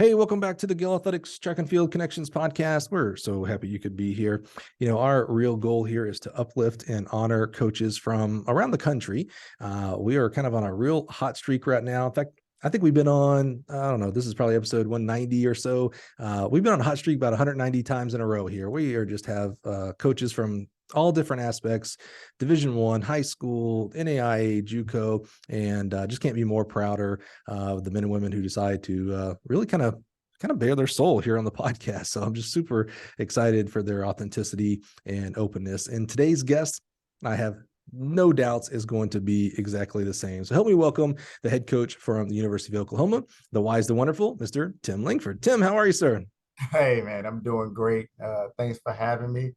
Hey, welcome back to the Gill Athletics Track and Field Connections podcast. We're so happy you could be here. Our real goal here is to uplift and honor coaches from around the country. We are kind of on a real hot streak right now. In fact, I think we've been on, I don't know, this is probably episode 190 or so. We've been on a hot streak about 190 times in a row here. We are just have coaches from all different aspects, Division I, high school, NAIA, JUCO, and just can't be more prouder of the men and women who decide to really kind of bare their soul here on the podcast. So I'm just super excited for their authenticity and openness. And today's guest, I have no doubts, is going to be exactly the same. So help me welcome the head coach from the University of Oklahoma, the wise, the wonderful, Mr. Tim Langford. Tim, how are you, sir? Hey, man, I'm doing great. Thanks for having me.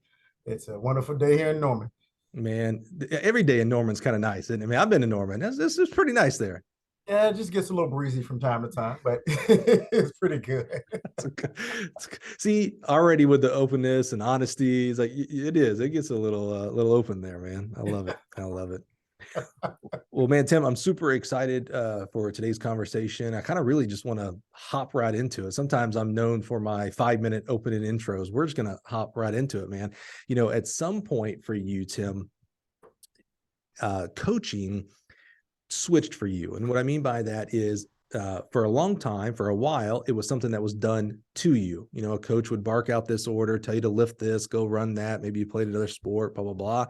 It's a wonderful day here in Norman. Man, every day in Norman's kind of nice, isn't it? I mean, I've been to Norman. This is pretty nice there. Yeah, it just gets a little breezy from time to time, but it's pretty good. See, already with the openness and honesty, it's like it is. It gets a little open there, man. I love it. I love it. Well, man, Tim, I'm super excited for today's conversation. I kind of really just want to hop right into it. Sometimes I'm known for my 5-minute opening intros. We're just going to hop right into it, man. At some point for you, Tim, coaching switched for you. And what I mean by that is for a long time, for a while, it was something that was done to you. A coach would bark out this order, tell you to lift this, go run that. Maybe you played another sport, blah, blah, blah.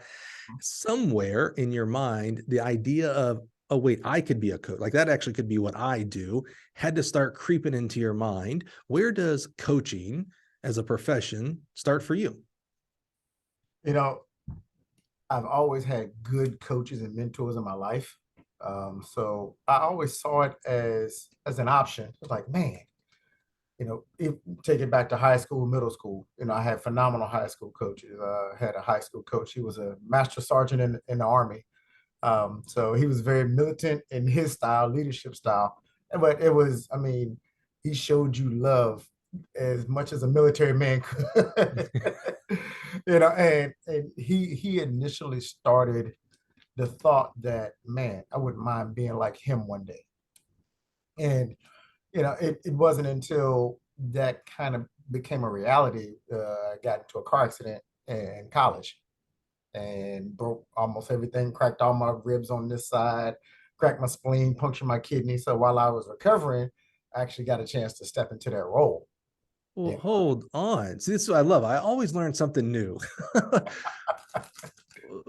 Somewhere in your mind, the idea of, oh, wait, I could be a coach. Like that actually could be what I do, had to start creeping into your mind. Where does coaching as a profession start for you? You know, I've always had good coaches and mentors in my life. So I always saw it as an option. It's like, man, if take it back to high school, middle school, I had phenomenal high school coaches. Had a high school coach. He was a master sergeant in the Army. So he was very militant in his style, leadership style. But it was, I mean, he showed you love as much as a military man could. And he initially started the thought that, man, I wouldn't mind being like him one day. And it wasn't until that kind of became a reality. I got into a car accident in college and broke almost everything, cracked all my ribs on this side, cracked my spleen, punctured my kidney. So while I was recovering, I actually got a chance to step into that role. Well, hold on. See, this is what I love. I always learn something new.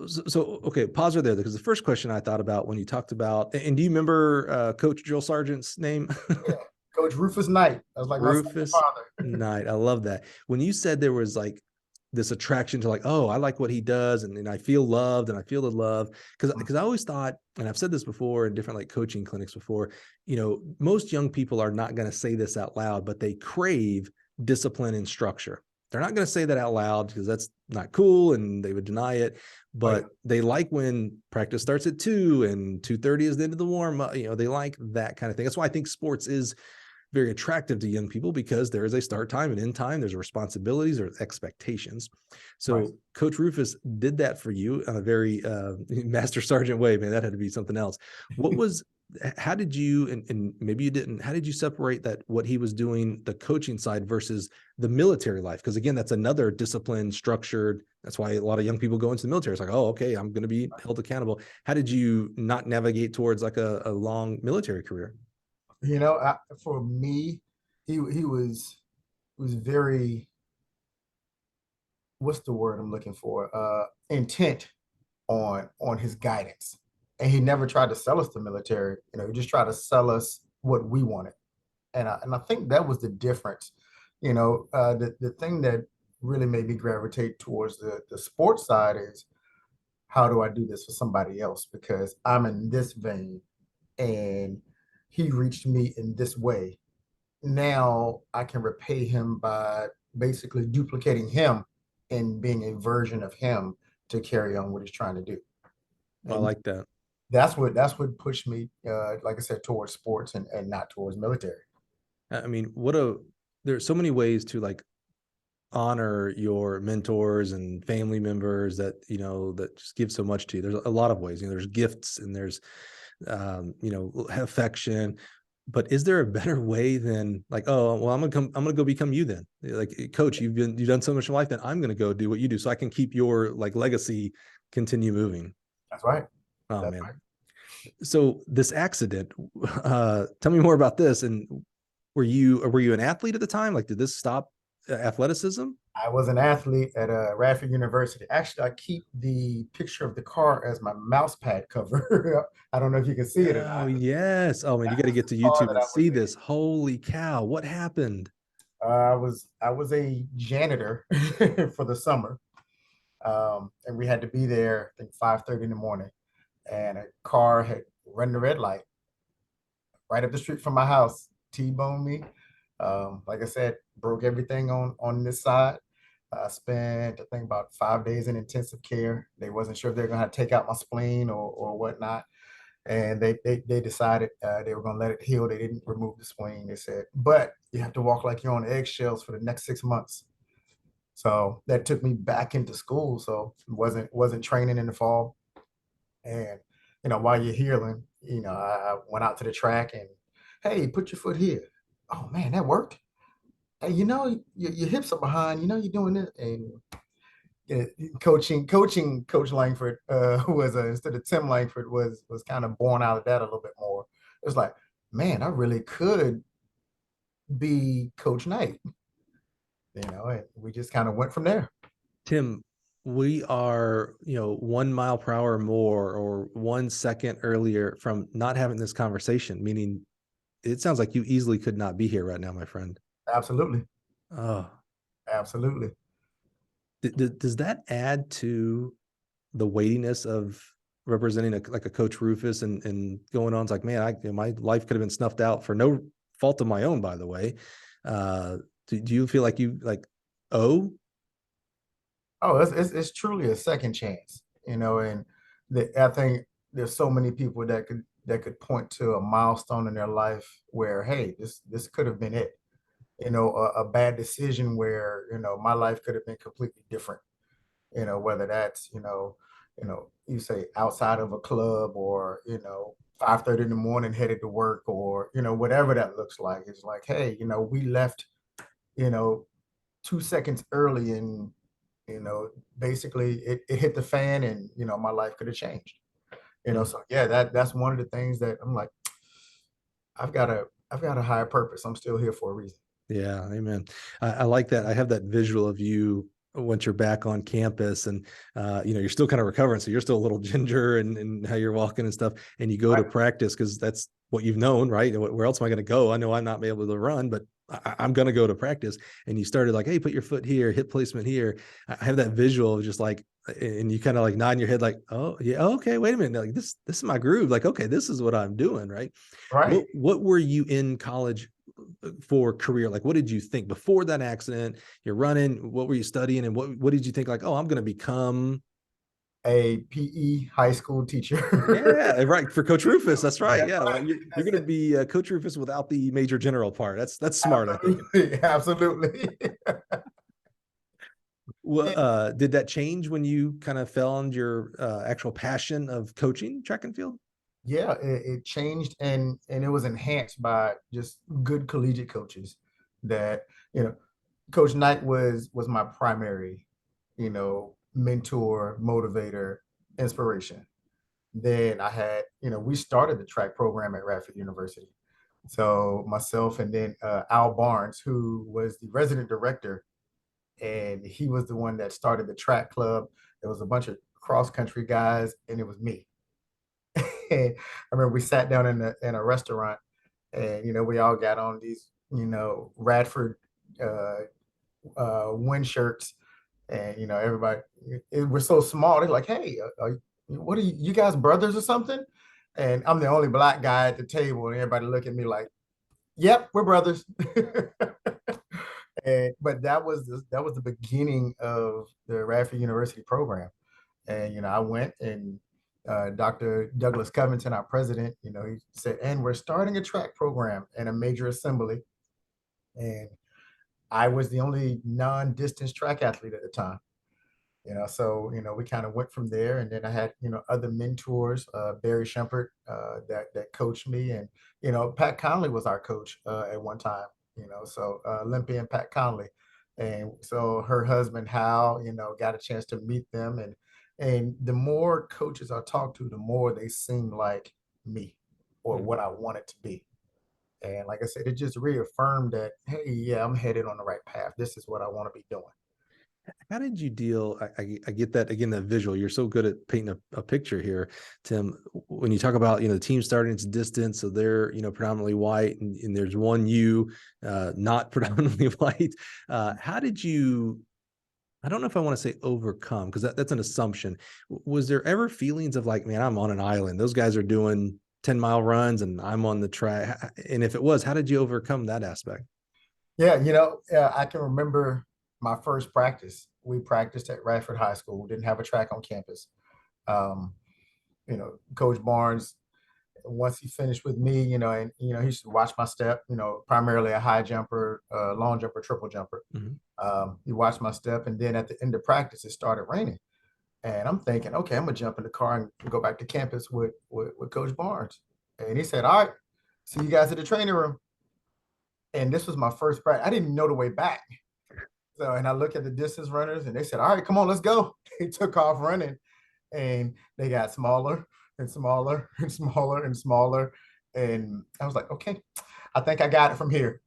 So, okay, pause right there, because the first question I thought about when you talked about, and do you remember Coach Drill Sergeant's name? Yeah, Coach Rufus Knight. I was like my Rufus father. Knight. I love that. When you said there was like this attraction to like, oh, I like what he does, and I feel loved and I feel the love. Because I always thought, and I've said this before in different like coaching clinics before, most young people are not going to say this out loud, but they crave discipline and structure. They're not going to say that out loud because that's not cool and they would deny it. But they like when practice starts at 2 and 2:30 is the end of the warm up. They like that kind of thing. That's why I think sports is very attractive to young people, because there is a start time and end time. There's responsibilities or expectations. So Coach Rufus did that for you in a very master sergeant way, man. That had to be something else. How did you, and maybe you didn't, how did you separate that, what he was doing, the coaching side versus the military life? Because again, that's another discipline, structured. That's why a lot of young people go into the military. It's like, oh, okay, I'm going to be held accountable. How did you not navigate towards like a long military career? For me, he was very, what's the word I'm looking for? Intent on his guidance. And he never tried to sell us the military. He just tried to sell us what we wanted. And I think that was the difference. The thing that really made me gravitate towards the sports side is, how do I do this for somebody else? Because I'm in this vein and he reached me in this way. Now I can repay him by basically duplicating him and being a version of him to carry on what he's trying to do. I And like that. that's what pushed me, like I said, towards sports and not towards military. I mean, there's so many ways to like honor your mentors and family members that, that just give so much to you. There's a lot of ways, there's gifts and there's, affection. But is there a better way than like, oh, well, I'm gonna go become you then. Like, coach, you've done so much in life, then I'm gonna go do what you do so I can keep your like legacy continue moving. That's right. Oh That's man. right. So this accident, tell me more about this. And were you an athlete at the time? Like, did this stop athleticism? I was an athlete at Radford University. Actually, I keep the picture of the car as my mouse pad cover. I don't know if you can see it or Oh not. yes. Oh man, you That got to was get the to car YouTube that and I was see in. this. Holy cow. What happened? I was a janitor for the summer, and we had to be there. I think 5:30 in the morning, and a car had run the red light right up the street from my house, T-boned me. Like I said, broke everything on this side. I spent, I think, about 5 days in intensive care. They wasn't sure if they were gonna have to take out my spleen or whatnot, and they decided they were gonna let it heal. They didn't remove the spleen. They said, but you have to walk like you're on eggshells for the next 6 months. So that took me back into school. So wasn't training in the fall, and while you're healing, I went out to the track and, hey, put your foot here. Oh man, that worked. Hey, your hips are behind. You're doing this, and uh, coaching Coach Langford was instead of Tim Langford was kind of born out of that a little bit more. It was like, man, I really could be Coach Knight, and we just kind of went from there. Tim, we are, 1 mile per hour more or 1 second earlier from not having this conversation, meaning it sounds like you easily could not be here right now, my friend. Absolutely, Oh, absolutely. does that add to the weightiness of representing like a Coach Rufus and going on? It's like, man, my life could have been snuffed out for no fault of my own, by the way. Uh, do you feel like you like owe? Oh, it's truly a second chance, and I think there's so many people that could point to a milestone in their life where, hey, this could have been it. A bad decision where my life could have been completely different. Whether that's you say outside of a club or 5:30 in the morning headed to work or whatever that looks like. It's like, hey, we left you know 2 seconds early and basically it hit the fan and my life could have changed. Mm. So yeah, that's one of the things that I'm like, I've got a higher purpose. I'm still here for a reason. Yeah, amen. I like that. I have that visual of you once you're back on campus and you're still kind of recovering. So you're still a little ginger and how you're walking and stuff. And you go to Right. practice because that's what you've known, right? And where else am I going to go? I know I'm not able to run, but I'm going to go to practice. And you started like, hey, put your foot here, hip placement here. I have that visual of just like, and you kind of like nodding your head like, oh yeah, okay, wait a minute. Like this is my groove. Like, okay, this is what I'm doing, right? Right. What were you in college for career? Like, what did you think before that accident? You're running. What were you studying, and what did you think? Like, oh, I'm going to become. A PE high school teacher. Yeah, right, for Coach Rufus. That's right. That's Yeah, well, right. you're That's going to it. be Coach Rufus without the major general part. That's smart, I think. Absolutely. Absolutely. Well, did that change when you kind of found your actual passion of coaching track and field? Yeah, it changed and it was enhanced by just good collegiate coaches that, Coach Knight was my primary, mentor, motivator, inspiration. Then I had, we started the track program at Radford University. So myself and then Al Barnes, who was the resident director, and he was the one that started the track club. There was a bunch of cross country guys, and it was me. And I remember we sat down in a restaurant, and we all got on these Radford uh, wind shirts, and everybody we're so small. They're like, "Hey, what are you guys brothers or something?" And I'm the only black guy at the table, and everybody look at me like, "Yep, we're brothers." But that was the beginning of the Radford University program. And I went and Dr. Douglas Covington, our president, he said, and we're starting a track program and a major assembly. And I was the only non-distance track athlete at the time. So we kind of went from there, and then I had other mentors, Barry Shepard, that coached me, and Pat Conley was our coach at one time. So Olympian Pat Conley, and so her husband Hal, got a chance to meet them, and the more coaches I talked to, the more they seemed like me or Mhm. what I wanted to be. And like I said, it just reaffirmed that, hey, yeah, I'm headed on the right path. This is what I want to be doing. How did you deal? I get that again, that visual. You're so good at painting a picture here, Tim. When you talk about the team starting its distance, so they're predominantly white, and there's one you, not predominantly white. How did you? I don't know if I want to say overcome because that's an assumption. Was there ever feelings of like, man, I'm on an island. Those guys are doing 10-mile runs, and I'm on the track. And if it was, how did you overcome that aspect? Yeah, I can remember my first practice. We practiced at Radford High School. We didn't have a track on campus. Um, Coach Barnes, once he finished with me, and he used to watch my step. Primarily a high jumper, long jumper, triple jumper. Mhm. He watched my step, and then at the end of practice, it started raining, and I'm thinking, okay, I'm gonna jump in the car and go back to campus with Coach Barnes. And he said, "All right, see you guys at the training room." And this was my first practice. I didn't know the way back. So, and I look at the distance runners, and they said, "All right, come on, let's go." They took off running, and they got smaller and smaller and smaller and smaller. And I was like, "Okay, I think I got it from here."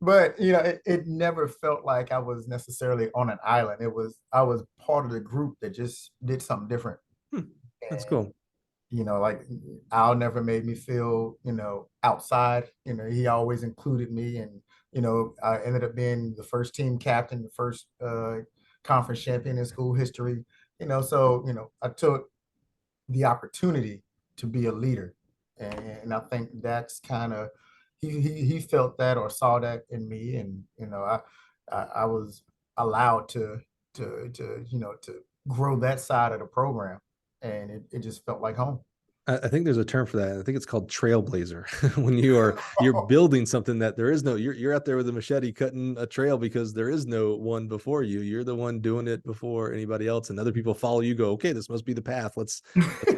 But it never felt like I was necessarily on an island. I was part of the group that just did something different. Hmm, that's And cool. like Al never made me feel, outside. He always included me, and I ended up being the first team captain, the first conference champion in school history. So I took the opportunity to be a leader, and I think that's kind of he felt that or saw that in me, and I was allowed to grow that side of the program, and it just felt like home. I think there's a term for that. I think it's called trailblazer. When you're building something that there is no, you're out there with a machete cutting a trail because there is no one before you. You're the one doing it before anybody else, and other people follow you. Go, okay, this must be the path. Let's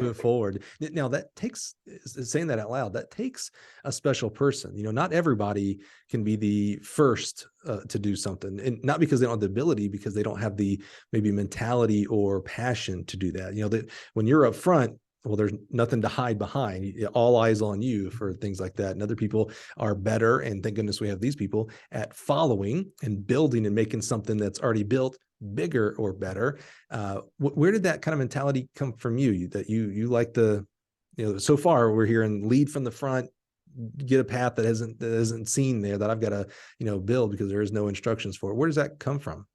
move forward. Now that takes, saying that out loud, that takes a special person. Not everybody can be the first to do something, and not because they don't have the ability, because they don't have the maybe mentality or passion to do that. That when you're up front, well, there's nothing to hide behind. All eyes on you for things like that. And other people are better. And thank goodness we have these people at following and building and making something that's already built bigger or better. Where did that kind of mentality come from you? That you like so far we're hearing lead from the front, get a path that isn't seen there, that I've got to, build because there is no instructions for it. Where does that come from?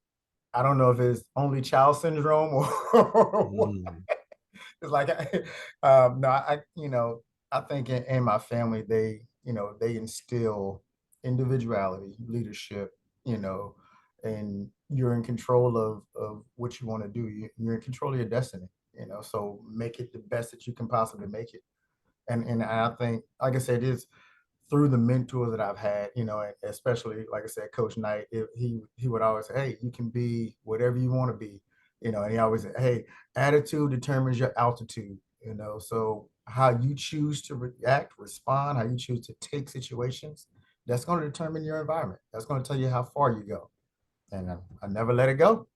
I don't know if it's only child syndrome or what. Mm, It's like, no, I think in my family, they instill individuality, leadership, you know, and you're in control of what you want to do. You're in control of your destiny, so make it the best that you can possibly make it. And I think, like I said, it's through the mentors that I've had, especially like I said, Coach Knight, he would always say, "Hey, you can be whatever you want to be," and he always said, "Hey, attitude determines your altitude." So how you choose to react, respond, how you choose to take situations, that's going to determine your environment. That's going to tell you how far you go. And I never let it go.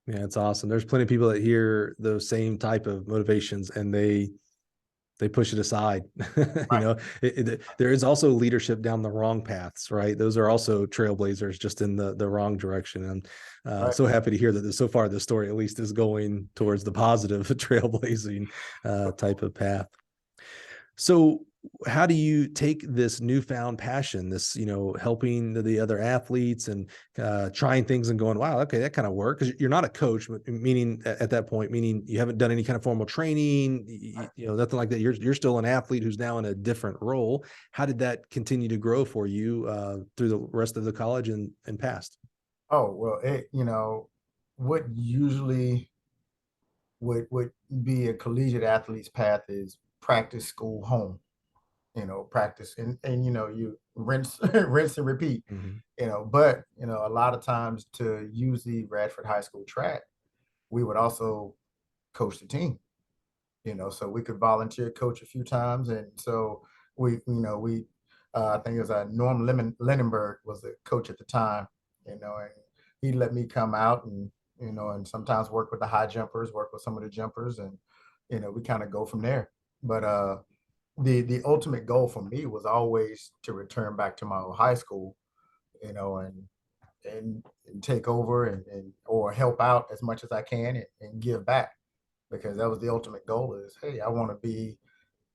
yeah, it's awesome. There's plenty of people that hear those same type of motivations and they push it aside. Right, There is also leadership down the wrong paths, right? Those are also trailblazers, just in the wrong direction. And right. so happy to hear that so far the story at least is going towards the positive trailblazing type of path. So how do you take this newfound passion, this, helping the other athletes and trying things and going, wow, okay, that kind of work? Because you're not a coach, meaning at that point, meaning you haven't done any kind of formal training, nothing like that. You're still an athlete who's now in a different role. How did that continue to grow for you through the rest of the college and past? Oh, well, what usually would be a collegiate athlete's path is practice, school, home. practice and you rinse, rinse and repeat, Mhm. but, a lot of times to use the Radford High School track, we would also coach the team, so we could volunteer coach a few times. And so I think it was Norm Lindenberg was the coach at the time, and he let me come out and sometimes work with the high jumpers, work with some of the jumpers, and, we kind of go from there. But the ultimate goal for me was always to return back to my old high school, and take over and or help out as much as I can and give back, because that was the ultimate goal is, hey, I want to be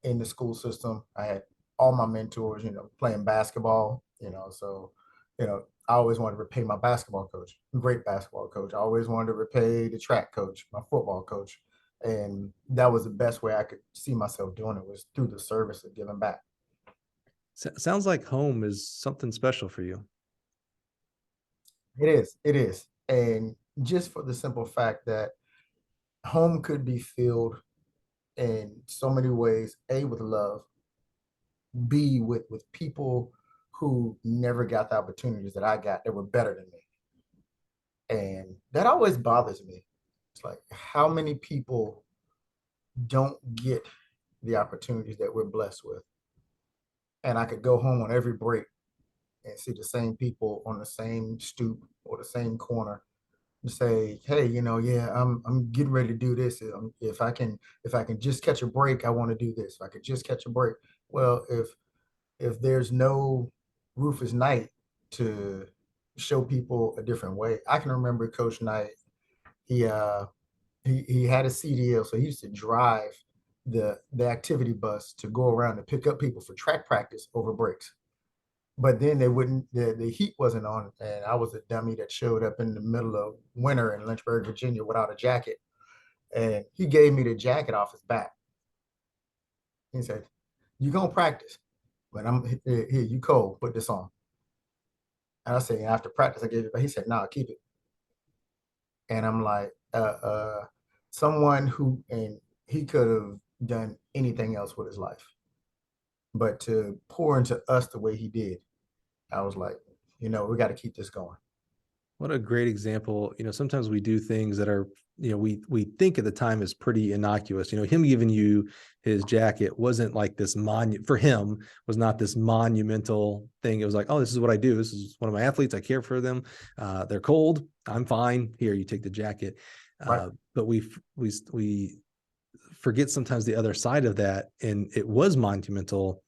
in the school system. I had all my mentors, playing basketball, so, I always wanted to repay my basketball coach, great basketball coach. I always wanted to repay the track coach, my football coach. And that was the best way I could see myself doing it, was through the service of giving back. Sounds like home is something special for you. It is, it is. And just for the simple fact that home could be filled in so many ways, A, with love, B, with people who never got the opportunities that I got that were better than me. And that always bothers me. It's like, how many people don't get the opportunities that we're blessed with? And I could go home on every break and see the same people on the same stoop or the same corner and say, hey, yeah, I'm getting ready to do this. If I can just catch a break, I want to do this. If I could just catch a break. Well, if there's no Rufus Knight to show people a different way. I can remember Coach Knight. He had a CDL, so he used to drive the activity bus to go around and pick up people for track practice over breaks. But then they wouldn't, the heat wasn't on, and I was a dummy that showed up in the middle of winter in Lynchburg, Virginia without a jacket. And he gave me the jacket off his back. He said, "You gonna practice, but I'm here, you cold, put this on." And I said, after practice, I gave it, but he said, "No, keep it." And I'm like, someone who, and he could have done anything else with his life, but to pour into us the way he did, I was like, we got to keep this going. What a great example. Sometimes we do things that are, we think at the time is pretty innocuous. Him giving you his jacket wasn't like this for him was not this monumental thing. It was like, oh, this is what I do. This is one of my athletes. I care for them. They're cold. I'm fine. Here, you take the jacket. Right. But we forget sometimes the other side of that. And it was monumental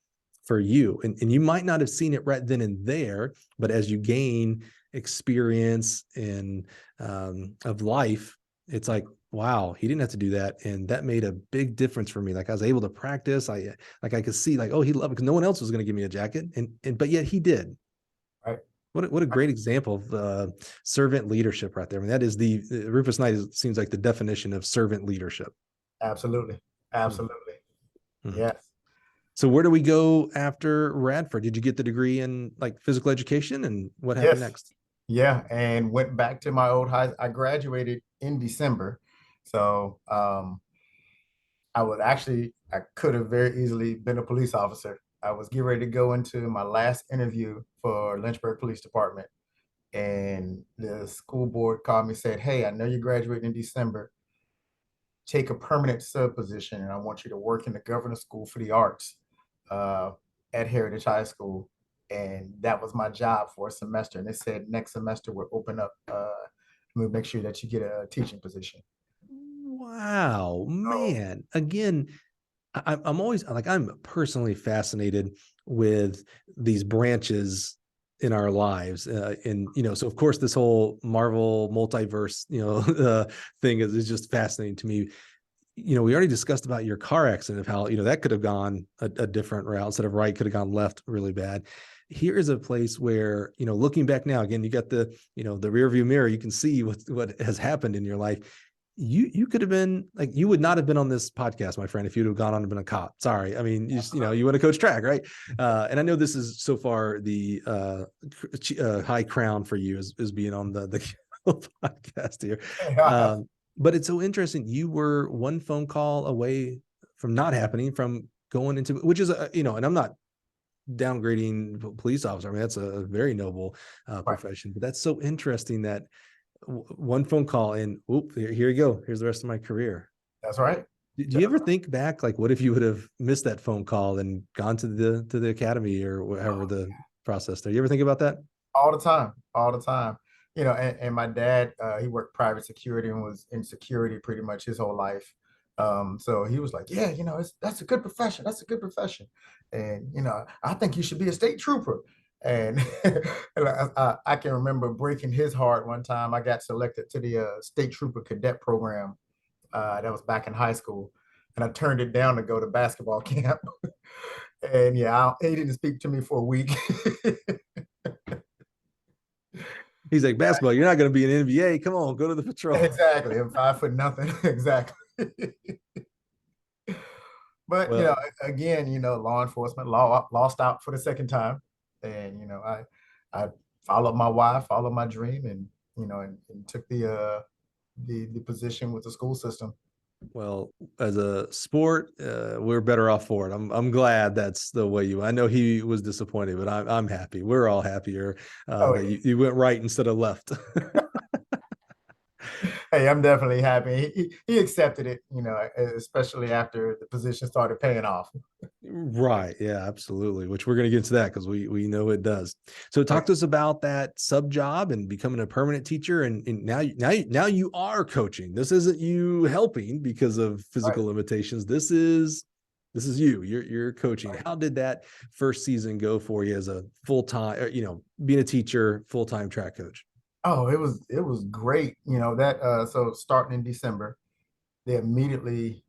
for you. And you might not have seen it right then and there, but as you gain experience and of life, it's like, wow, he didn't have to do that. And that made a big difference for me. Like I was able to practice. I could see like, oh, he loved it because no one else was going to give me a jacket. And but yet he did. Right. What a great example of servant leadership right there. I mean, that is Rufus Knight seems like the definition of servant leadership. Absolutely. Absolutely. Mm-hmm. Yes. So where do we go after Radford? Did you get the degree in like physical education, and what happened Yes. next? Yeah. And went back to my old high. I graduated in December. So I could have very easily been a police officer. I was getting ready to go into my last interview for Lynchburg Police Department. And the school board called me and said, hey, I know you're graduating in December. Take a permanent sub position, and I want you to work in the governor's school for the arts uh, at Heritage High School. And that was my job for a semester. And they said next semester we'll open up, we'll make sure that you get a teaching position. Wow, So man. Again, I'm always like, I'm personally fascinated with these branches in our lives. And, so of course, this whole Marvel multiverse, thing is just fascinating to me. We already discussed about your car accident of how, that could have gone a different route. Instead of right, could have gone left really bad. Here is a place where, looking back now, again, you got the rear view mirror, you can see what has happened in your life. You could have been like, you would not have been on this podcast, my friend, if you'd have gone on and been a cop. Sorry. I mean, you want to coach track, right? And I know this is so far the high crown for you is being on the podcast here. But it's so interesting. You were one phone call away from not happening, from going into, which is, and I'm not downgrading police officer. I mean, that's a very noble Right. profession, but that's so interesting that one phone call and oop, here you go. Here's the rest of my career. That's right. Do you ever think back, like, what if you would have missed that phone call and gone to the academy or whatever the process there? You ever think about that? All the time, all the time. You know, and my dad, he worked private security and was in security pretty much his whole life. So he was like, yeah, you know, that's a good profession. That's a good profession. And, you know, I think you should be a state trooper. And I can remember breaking his heart one time. I got selected to the state trooper cadet program. That was back in high school. And I turned it down to go to basketball camp. And yeah, he didn't speak to me for a week. He's like, basketball, you're not going to be an NBA. Come on, go to the patrol. Exactly. I'm 5 foot nothing. Exactly. But you know, Well, again, you know, law enforcement lost out for the second time. And you know, I followed my wife, followed my dream, and you know, and took the position with the school system. well, as a sport, we're better off for it. I'm glad that's the way you. I know he was disappointed, but I'm happy. We're all happier Oh that you went right instead of left. hey, I'm definitely happy. He accepted it, you know, especially after the position started paying off. Right. Yeah, absolutely. Which we're going to get into that because we know it does. So talk Right. to us about that sub job and becoming a permanent teacher. And now you are coaching. This isn't you helping because of Right. physical limitations. This is you. You're coaching. Right. How did that first season go for you as a full-time, being a teacher, full-time track coach? Oh, it was great. You know, that so starting in December, they immediately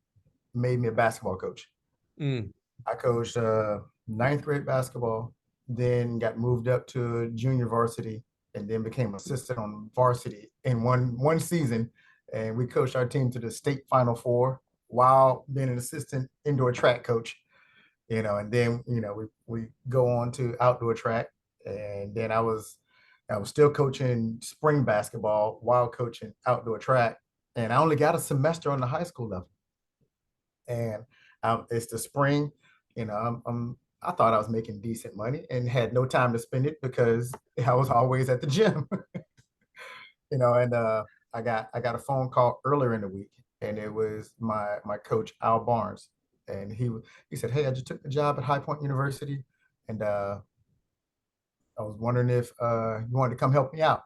made me a basketball coach. Mm. I coached ninth grade basketball, then got moved up to junior varsity, and then became assistant on varsity in one season. And we coached our team to the state Final Four while being an assistant indoor track coach. You know, and then you know we go on to outdoor track, and then I was still coaching spring basketball while coaching outdoor track, and I only got a semester on the high school level. And it's the spring. You know, I thought I was making decent money and had no time to spend it because I was always at the gym. You know, and I got a phone call earlier in the week, and it was my coach Al Barnes, and he said, "Hey, I just took the job at High Point University, and I was wondering if you wanted to come help me out."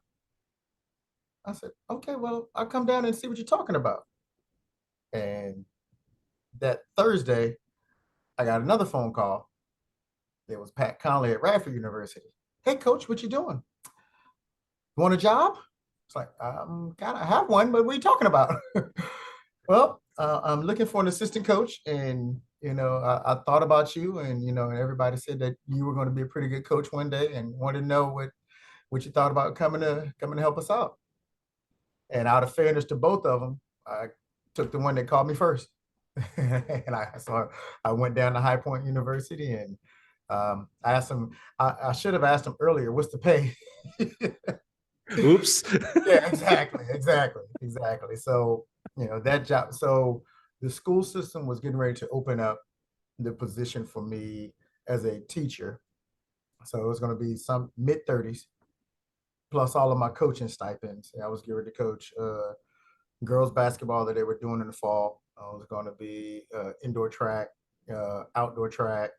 I said, "Okay, well, I'll come down and see what you're talking about." And that Thursday, I got another phone call. It was Pat Conley at Radford University. "Hey, coach, what you doing? You want a job?" It's like, kind of have one, but what are you talking about? Well, I'm looking for an assistant coach, and you know, I thought about you, and you know, and everybody said that you were going to be a pretty good coach one day, and wanted to know what you thought about coming to help us out. And out of fairness to both of them, I took the one that called me first. And I went down to High Point University, and I asked him. I should have asked him earlier, "What's the pay?" Oops. Yeah, exactly. So you know that job. So the school system was getting ready to open up the position for me as a teacher. So it was going to be some mid 30s plus all of my coaching stipends. I was getting ready to coach girls basketball that they were doing in the fall. I was going to be indoor track, outdoor track,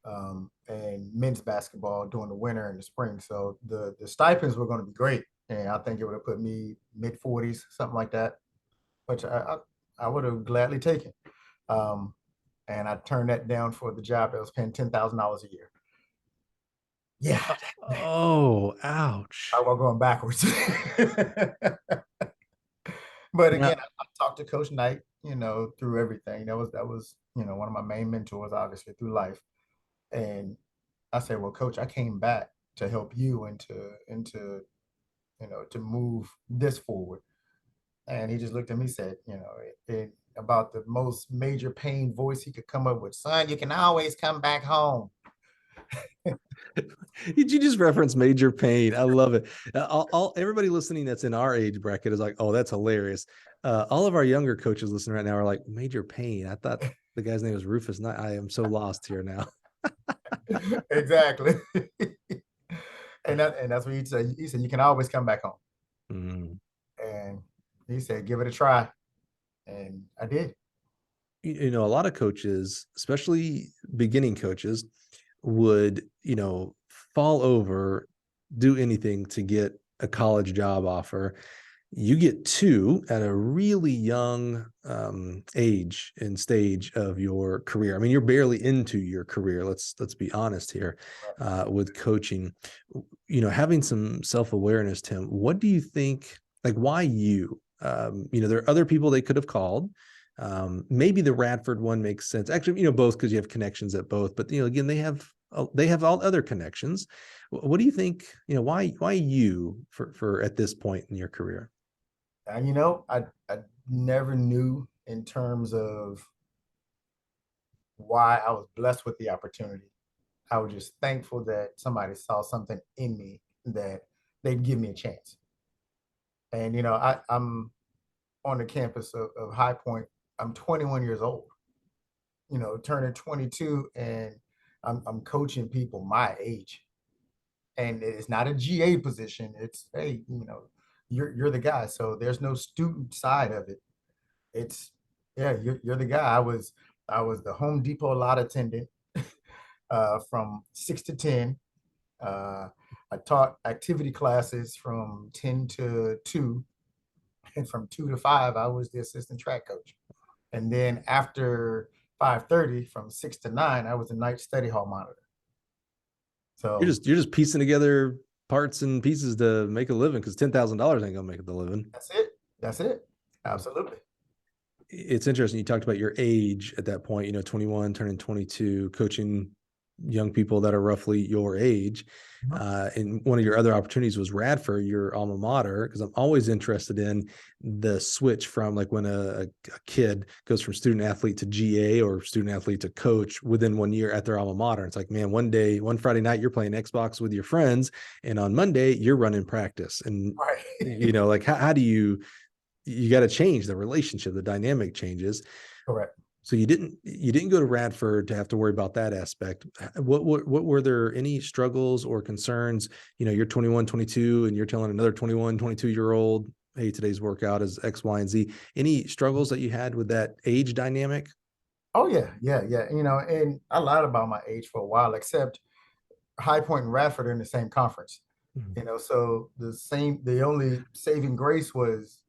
and men's basketball during the winter and the spring. So the stipends were going to be great, and I think it would have put me mid 40s, something like that, which I would have gladly taken. Um, and I turned that down for the job that was paying $10,000 a year. Yeah, Oh, I ouch. was going backwards. But Now, again, I talked to Coach Knight, you know, through everything. That was, you know, one of my main mentors, obviously, through life. And I said, well, Coach, I came back to help you into you know to move this forward. And he just looked at me and said, you know, about the most major pain voice he could come up with, "Son, you can always come back home." did you just reference Major Pain? I love it. Everybody listening that's in our age bracket is like, oh, that's hilarious. All of our younger coaches listening right now are like, Major Pain. I thought the guy's name was Rufus Knight. I am so lost here now. Exactly. And that's what he said. He said, you can always come back home. Mm. And he said, give it a try. And I did. You know, a lot of coaches, especially beginning coaches, would, you know, fall over, do anything to get a college job offer. You get two at a really young age and stage of your career. I mean, you're barely into your career. Let's be honest here with coaching. You know, having some self-awareness, Tim. What do you think? Like, why you? You know, there are other people they could have called. Maybe the Radford one makes sense. Actually, you know, both because you have connections at both. But you know, again, they have all other connections. What do you think? You know, why you for at this point in your career? And I never knew in terms of why I was blessed with the opportunity. I was just thankful that somebody saw something in me that they'd give me a chance. And I'm on the campus of High Point. I'm 21 years old, turning 22, and I'm coaching people my age. And it's not a GA position. It's, hey, you're the guy. So there's no student side of it. It's, yeah, you're the guy. I was the Home Depot lot attendant from 6 to 10. I taught activity classes from 10 to 2, and from 2 to 5, I was the assistant track coach. And then after 5:30, from 6 to 9, I was the night study hall monitor. So You're just piecing together parts and pieces to make a living because $10,000 ain't gonna make it the living. that's it. That's it. Absolutely. It's interesting. You talked about your age at that point, you know, 21, turning 22, coaching young people that are roughly your age. And one of your other opportunities was Radford, your alma mater, because I'm always interested in the switch from like when a kid goes from student athlete to GA or student athlete to coach within 1 year at their alma mater. It's like, man, one Friday night you're playing Xbox with your friends, and on Monday you're running practice. And Right. you know, like how do you got to change the relationship, the dynamic changes. Correct. So you didn't go to Radford to have to worry about that aspect. What were there any struggles or concerns? You know, you're 21, 22, and you're telling another 21, 22-year old, hey, today's workout is X, Y, and Z. Any struggles that you had with that age dynamic? Oh yeah, yeah, yeah. And I lied about my age for a while, except High Point and Radford are in the same conference. Mhm. So the only saving grace was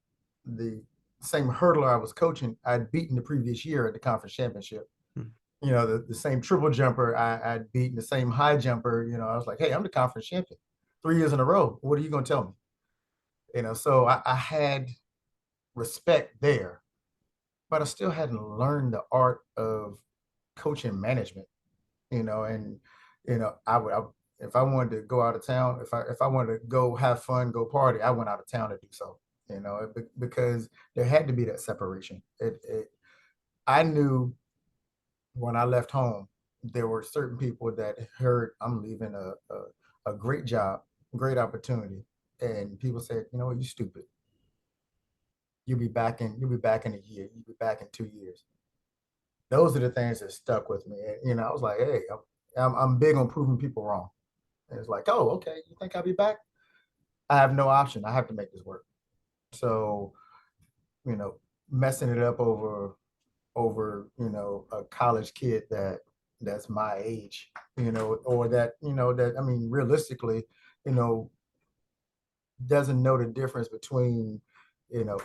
the same hurdler I was coaching. I'd beaten the previous year at the conference championship. Mhm. The same triple jumper I'd beaten, the same high jumper. I was like, hey, I'm the conference champion 3 years in a row. What are you going to tell me? So I had respect there, but I still hadn't learned the art of coaching management. And if I wanted to go out of town, if I wanted to go have fun, go party, I went out of town to do so. Because there had to be that separation. I knew when I left home, there were certain people that heard I'm leaving a great job, great opportunity, and people said, you know what, you stupid. You'll be back in a year. You'll be back in 2 years. Those are the things that stuck with me. And I was like, hey, I'm big on proving people wrong. And it's like, oh, okay, you think I'll be back? I have no option. I have to make this work. So, you know, messing it up over a college kid that's my age, or that I mean, realistically, you know, doesn't know the difference between,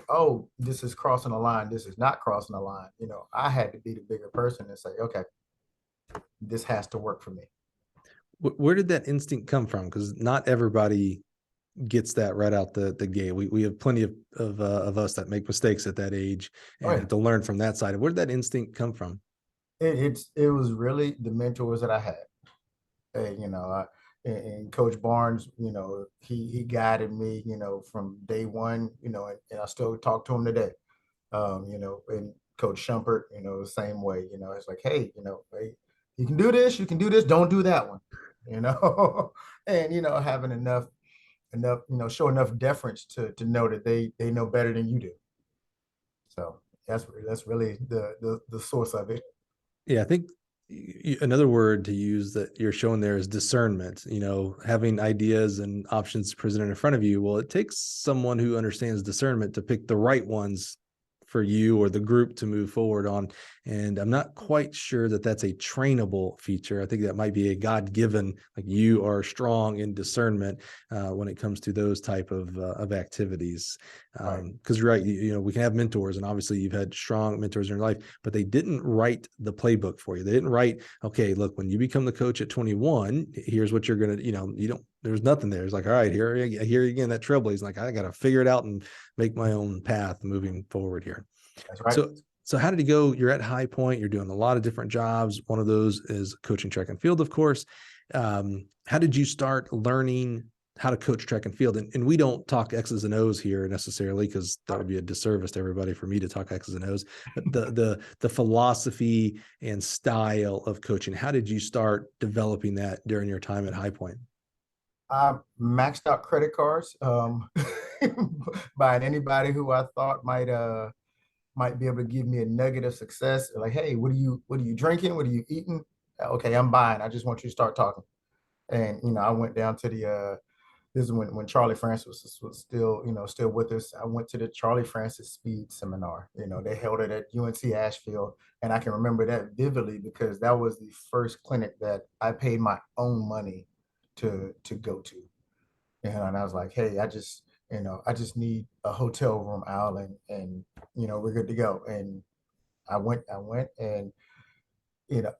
oh, this is crossing the line, this is not crossing the line. I had to be the bigger person and say, okay, this has to work for me. Where did that instinct come from? Because not everybody gets that right out the gate. We have plenty of us that make mistakes at that age Oh and yeah. have to learn from that side. Where did that instinct come from? It was really the mentors that I had. And, and Coach Barnes, he guided me, from day one, and I still talk to him today. And Coach Shumpert, the same way. It's like, hey, hey, you can do this, don't do that one, and having enough, show enough deference to know that they know better than you do. So that's really the source of it. Yeah, I think another word to use that you're showing there is discernment, having ideas and options presented in front of you. Well, it takes someone who understands discernment to pick the right ones for you or the group to move forward on. And I'm not quite sure that that's a trainable feature. I think that might be a God-given, like you are strong in discernment when it comes to those type of activities. Right. Because you're right, we can have mentors, and obviously you've had strong mentors in your life, but they didn't write the playbook for you. They didn't write, okay, look, when you become the coach at 21, here's what you're gonna, you don't. There's nothing there. It's like, all right, here again, that trailblazer. Like, I got to figure it out and make my own path moving forward here. That's right. So how did it go? You're at High Point. You're doing a lot of different jobs. One of those is coaching track and field, of course. How did you start learning how to coach track and field? And we don't talk X's and O's here necessarily, because that would be a disservice to everybody for me to talk X's and O's. But the philosophy and style of coaching, how did you start developing that during your time at High Point? I maxed out credit cards, buying anybody who I thought might be able to give me a nugget of success. Like, hey, what are you drinking? What are you eating? Okay, I'm buying. I just want you to start talking. And I went down to the this is when Charlie Francis was still, still with us. I went to the Charlie Francis Speed Seminar. They held it at UNC Asheville, and I can remember that vividly because that was the first clinic that I paid my own money to go to. And I was like, hey, I just need a hotel room, Al, and we're good to go. And I went, and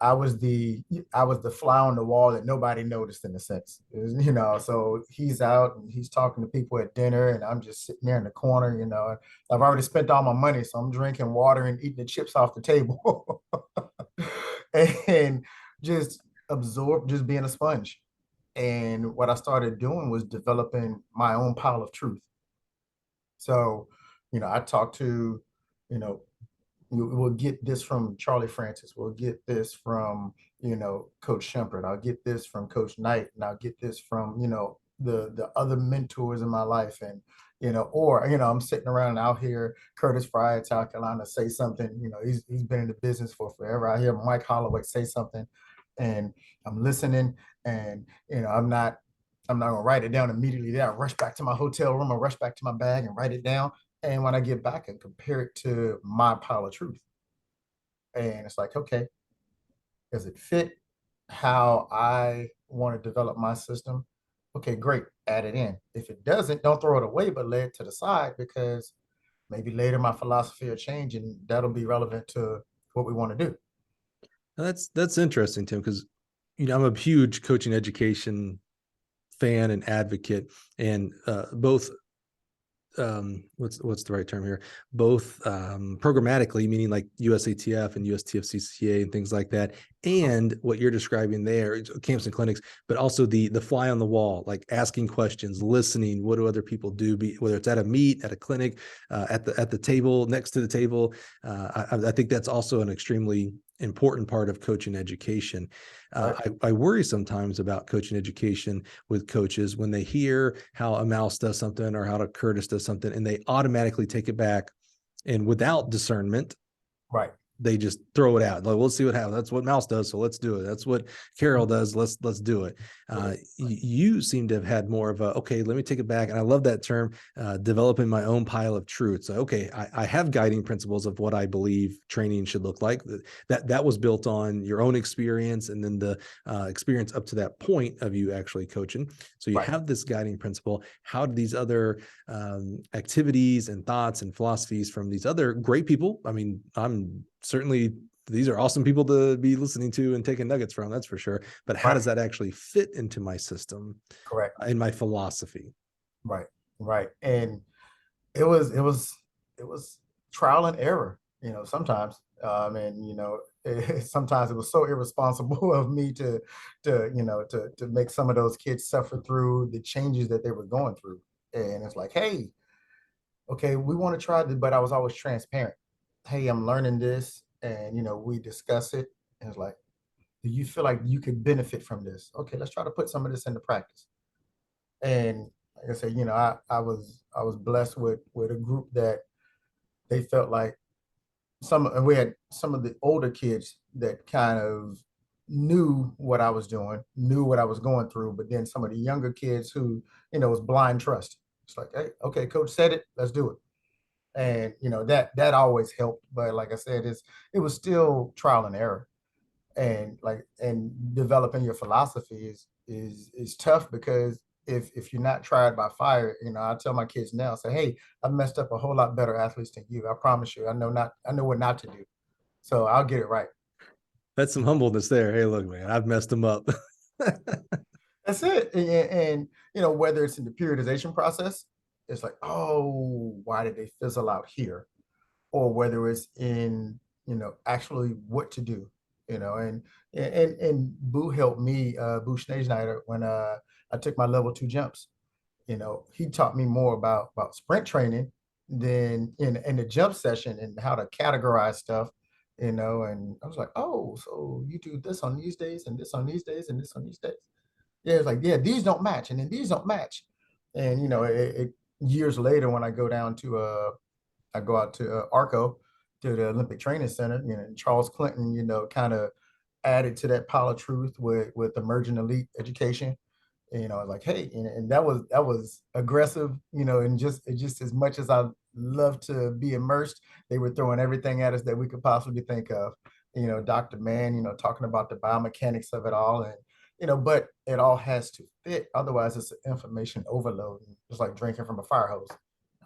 I was the fly on the wall that nobody noticed in a sense. So he's out and he's talking to people at dinner, and I'm just sitting there in the corner. I've already spent all my money, so I'm drinking water and eating the chips off the table, and just absorb, just being a sponge. And what I started doing was developing my own pile of truth. So, I talked to, you know, we'll get this from Charlie Francis. We'll get this from, Coach Shumpert. I'll get this from Coach Knight, and I'll get this from, the other mentors in my life. And, or, I'm sitting around out here, Curtis Fry at South Carolina say something, he's been in the business for forever. I hear Mike Holloway say something, and I'm listening, and, I'm not gonna write it down immediately. Then I rush back to my hotel room, I rush back to my bag and write it down. And when I get back and compare it to my pile of truth, and it's like, okay, does it fit how I want to develop my system? Okay, great, add it in. If it doesn't, don't throw it away, but lay it to the side, because maybe later my philosophy will change and that'll be relevant to what we want to do. Now, that's interesting, Tim, because I'm a huge coaching education fan and advocate, and both what's the right term here? Both programmatically, meaning like USATF and USTFCCA and things like that, and what you're describing there, camps and clinics, but also the fly on the wall, like asking questions, listening. What do other people do? Whether it's at a meet, at a clinic, at the table, next to the table. I think that's also an extremely important part of coaching education. I worry sometimes about coaching education with coaches when they hear how a Mouse does something or how a Curtis does something, and they automatically take it back, and without discernment, Right. they just throw it out. Like, let's see what happens. That's what Mouse does, so let's do it. That's what Carol does. Let's do it. You seem to have had more of a, okay, let me take it back. And I love that term, developing my own pile of truth. So, okay, I have guiding principles of what I believe training should look like. That was built on your own experience, and then the experience up to that point of you actually coaching. So you have this guiding principle. How do these other activities and thoughts and philosophies from these other great people? I mean, certainly these are awesome people to be listening to and taking nuggets from, that's for sure. But how does that actually fit into my system? Correct. In my philosophy? Right. And it was trial and error, sometimes. Sometimes it was so irresponsible of me to make some of those kids suffer through the changes that they were going through. And it's like, hey, okay, we want to try this, but I was always transparent. Hey, I'm learning this, and we discuss it. And it's like, do you feel like you could benefit from this? Okay, let's try to put some of this into practice. And like I said, I was blessed with a group that they felt like we had some of the older kids that kind of knew what I was doing, knew what I was going through, but then some of the younger kids who, was blind trust. It's like, hey, okay, coach said it, let's do it. And that always helped. But like I said, it was still trial and error. And developing your philosophy is tough, because if you're not tried by fire, I tell my kids now, say, hey, I've messed up a whole lot better athletes than you. I promise you, I know what not to do. So I'll get it right. That's some humbleness there. Hey, look, man, I've messed them up. That's it. And whether it's in the periodization process, it's like, oh, why did they fizzle out here? Or whether it's in, actually what to do, and Boo helped me, Boo Schneider, when I took my level 2 jumps. He taught me more about sprint training than in the jump session, and how to categorize stuff, and I was like, oh, so you do this on these days, and this on these days, and this on these days. Yeah, it's like, yeah, these don't match, and then these don't match. And years later, when I go down to I go out to Arco, to the Olympic Training Center, and Charles Clinton, kind of added to that pile of truth with emerging elite education. Like, hey, and that was aggressive, and just as much as I love to be immersed, they were throwing everything at us that we could possibly think of. Dr. Mann, talking about the biomechanics of it all, and but it all has to fit. Otherwise, it's information overload. It's like drinking from a fire hose.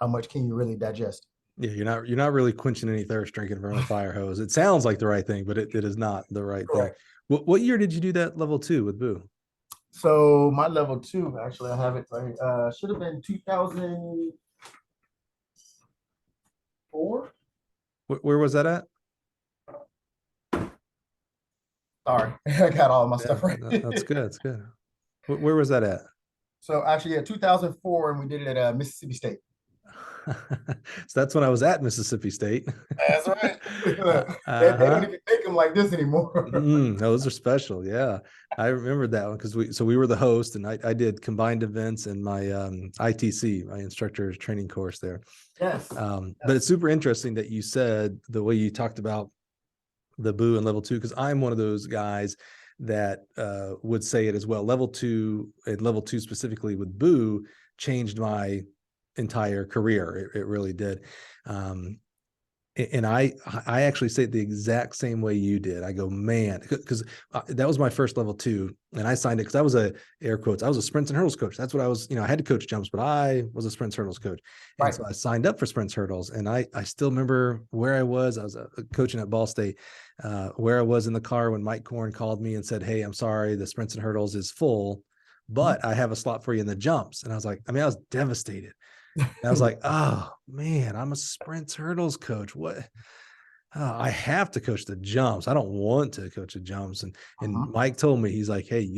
How much can you really digest? Yeah, you're not really quenching any thirst drinking from a fire hose. It sounds like the right thing, but it is not the right thing. Correct. What year did you do that level 2 with Boo? So my level 2, actually, I have it right. Should have been 2004. Where was that at? Sorry, I got all of my Yeah, stuff right. that's good. That's good. Where was that at? So actually, yeah, 2004, and we did it at Mississippi State. So that's when I was at Mississippi State. That's right. They don't Uh-huh. even make them like this anymore. Those are special. Yeah. I remember that one because we were the host, and I did combined events in my ITC, my instructor training course there. Yes. But it's super interesting that you said the way you talked about the Boo and level 2, because I'm one of those guys that would say it as well. Level 2 and level 2 specifically with Boo changed my entire career. It really did. And I actually say it the exact same way you did. I go, man, because that was my first level 2, and I signed it because I was I was a sprints and hurdles coach. That's what I was. I had to coach jumps, but I was a sprints hurdles coach, and Right. so I signed up for sprints hurdles. And I still remember where I was. I was coaching at Ball State, where I was in the car when Mike Korn called me and said, "Hey, I'm sorry, the sprints and hurdles is full, but I have a slot for you in the jumps." And I was like, I was devastated. And I was like, oh man, I'm a sprints hurdles coach. What? I have to coach the jumps. I don't want to coach the jumps. And Mike told me, he's like, hey,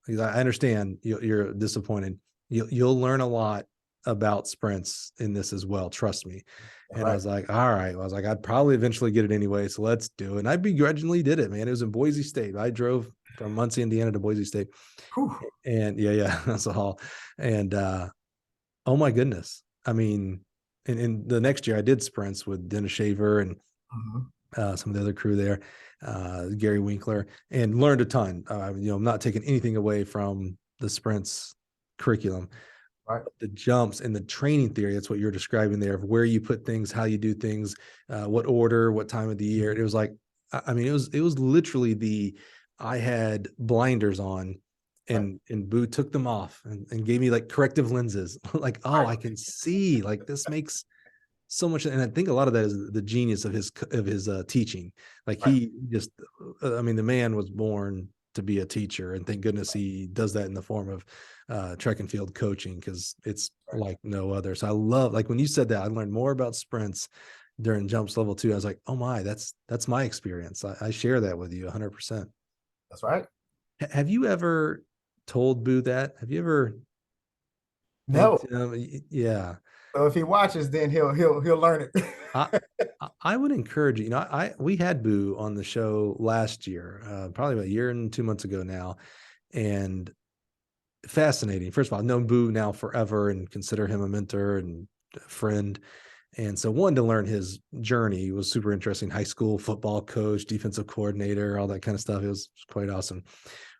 I understand you're disappointed. You'll learn a lot about sprints in this as well. Trust me. And I Right. was like, all right. Well, I was like, I'd probably eventually get it anyway. So let's do it. And I begrudgingly did it, man. It was in Boise State. I drove from Muncie, Indiana to Boise State. Whew. And yeah, that's a haul. And oh my goodness. I mean, in the next year I did sprints with Dennis Shaver and Mhm. some of the other crew there, Gary Winkler, and learned a ton. I'm not taking anything away from the sprints curriculum. Right. The jumps and the training theory, that's what you're describing there, of where you put things, how you do things, what order, what time of the year. It was like, it was literally I had blinders on, Right. and Boo took them off and gave me like corrective lenses. Like, oh, Right. I can see, like, this makes so much. And I think a lot of that is the genius of his teaching. Like, Right. he just, the man was born to be a teacher, and thank goodness he does that in the form of track and field coaching, because it's Right. like no other. So I love, like, when you said that, I learned more about sprints during jumps level 2. I was like, oh my, that's my experience. I share that with you 100%. That's right. Have you ever told Boo that? Have you ever No. thanked him? Yeah. So if he watches, then he'll learn it. I I would encourage you. We had Boo on the show last year, probably about a year and 2 months ago now, and fascinating. First of all, I've known Boo now forever and consider him a mentor and a friend. And so wanted to learn his journey. He was super interesting. High school football coach, defensive coordinator, all that kind of stuff. It was quite awesome.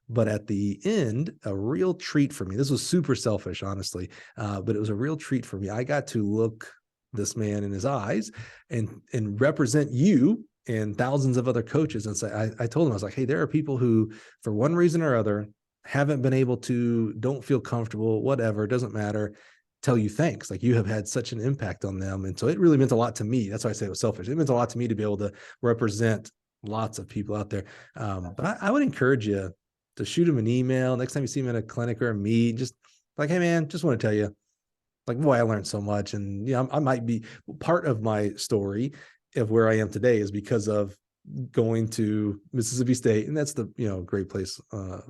But at the end, a real treat for me. This was super selfish, honestly, but it was a real treat for me. I got to look this man in his eyes and represent you and thousands of other coaches. And say, I told him, I was like, hey, there are people who, for one reason or other, haven't been able to, don't feel comfortable, whatever, it doesn't matter, tell you thanks. Like, you have had such an impact on them. And so it really meant a lot to me. That's why I say it was selfish. It meant a lot to me to be able to represent lots of people out there. But I would encourage you to shoot him an email next time you see him in a clinic or a meet. Just like, hey man, just want to tell you, like, boy, I learned so much. And I might be part of my story of where I am today is because of going to Mississippi State, and that's the great place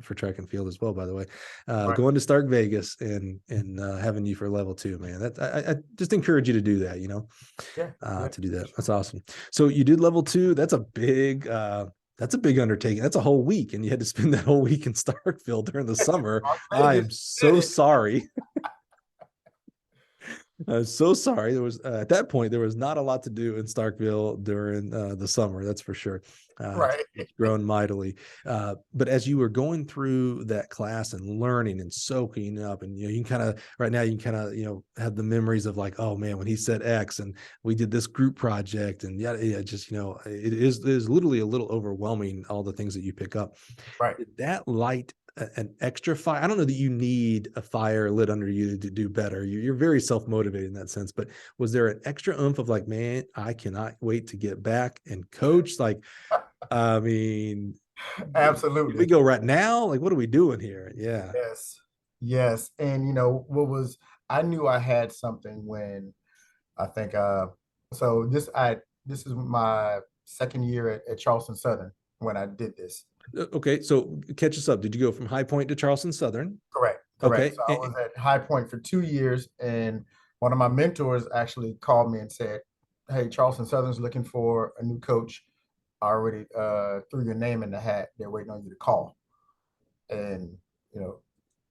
for track and field as well, by the way. Right. Going to Stark Vegas and having you for level 2, man. That I just encourage you to do that. To do that. That's awesome. So you did level 2. That's a big undertaking. That's a whole week, and you had to spend that whole week in Starkville during the summer. I am so sorry. I'm so sorry. There was at that point there was not a lot to do in Starkville during the summer. That's for sure. Right. It's grown mightily. But as you were going through that class and learning and soaking up, and you can kind of right now you can kind of have the memories of like, oh man, when he said X and we did this group project, and just it is literally a little overwhelming, all the things that you pick up. Right. Did that light an extra fire? I don't know that you need a fire lit under you to do better. You're very self-motivated in that sense, but was there an extra oomph of like, man, I cannot wait to get back and coach? Like, I mean, Absolutely. we go right now? Like, what are we doing here? Yeah. Yes. And I knew I had something when I think this is my second year at Charleston Southern when I did this. Okay, so catch us up. Did you go from High Point to Charleston Southern? Correct. Okay. So I was at High Point for 2 years, and one of my mentors actually called me and said, "Hey, Charleston Southern's looking for a new coach. I already threw your name in the hat. They're waiting on you to call." And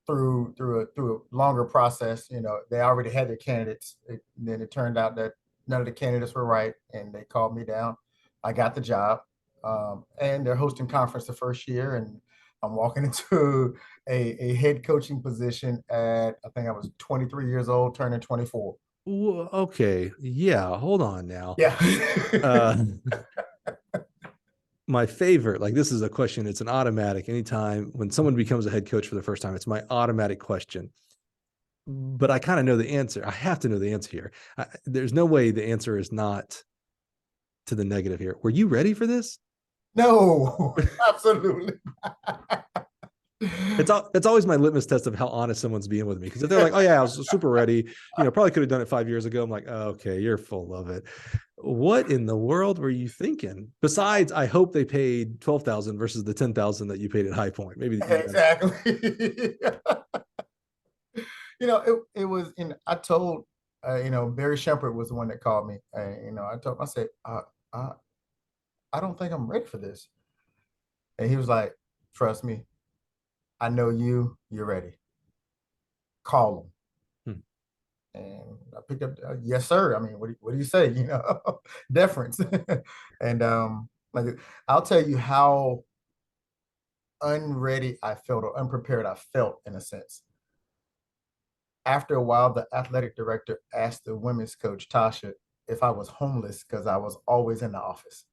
through a longer process, they already had their candidates. Then it turned out that none of the candidates were right, and they called me down. I got the job, and they're hosting conference the first year, and I'm walking into a head coaching position at, I think I was 23 years old, turning 24. Okay. Yeah. Hold on now. Yeah. My favorite, like, this is a question, it's an automatic. Anytime when someone becomes a head coach for the first time, it's my automatic question. But I kind of know the answer. I have to know the answer here. There's no way the answer is not to the negative here. Were you ready for this? No, absolutely. It's always my litmus test of how honest someone's being with me. Because if they're like, oh yeah, I was super ready, probably could have done it 5 years ago. I'm like, oh, okay, you're full of it. What in the world were you thinking? Besides, I hope they paid $12,000 versus the $10,000 that you paid at High Point. Maybe exactly. It was I told, Barry Shempert was the one that called me. I said, I don't think I'm ready for this. And he was like, trust me, I know you're ready. Call him. And I picked up, yes, sir. I mean, what do you say? Deference. And like, I'll tell you how unready I felt, or unprepared I felt, in a sense. After a while, the athletic director asked the women's coach, Tasha, if I was homeless because I was always in the office.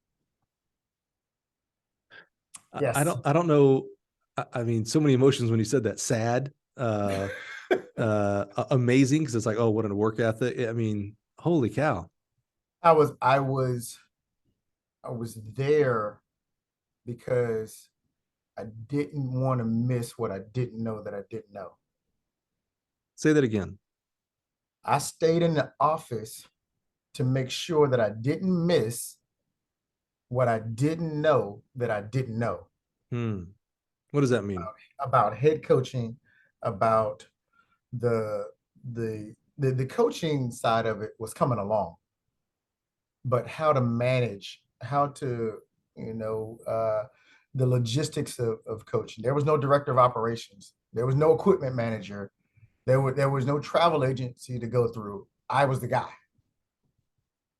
Yes. I don't know. I mean, so many emotions when you said that. Sad, amazing, because it's like, oh, what a work ethic. I mean, holy cow. I was there because I didn't want to miss what I didn't know that I didn't know. Say that again. I stayed in the office to make sure that I didn't miss what I didn't know that I didn't know. What does that mean? About head coaching, about the coaching side of it was coming along, but how to manage, how to, the logistics of coaching. There was no director of operations. There was no equipment manager. There was no travel agency to go through. I was the guy.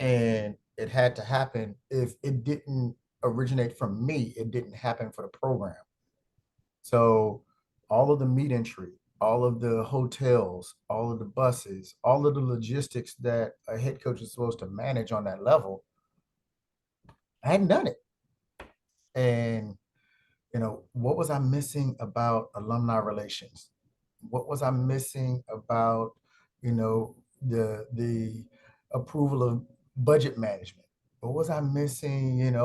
And it had to happen. If it didn't originate from me, it didn't happen for the program. So all of the meat entry, all of the hotels, all of the buses, all of the logistics that a head coach is supposed to manage on that level, I hadn't done it. And what was I missing about alumni relations? What was I missing about, the approval of budget management? What was I missing, and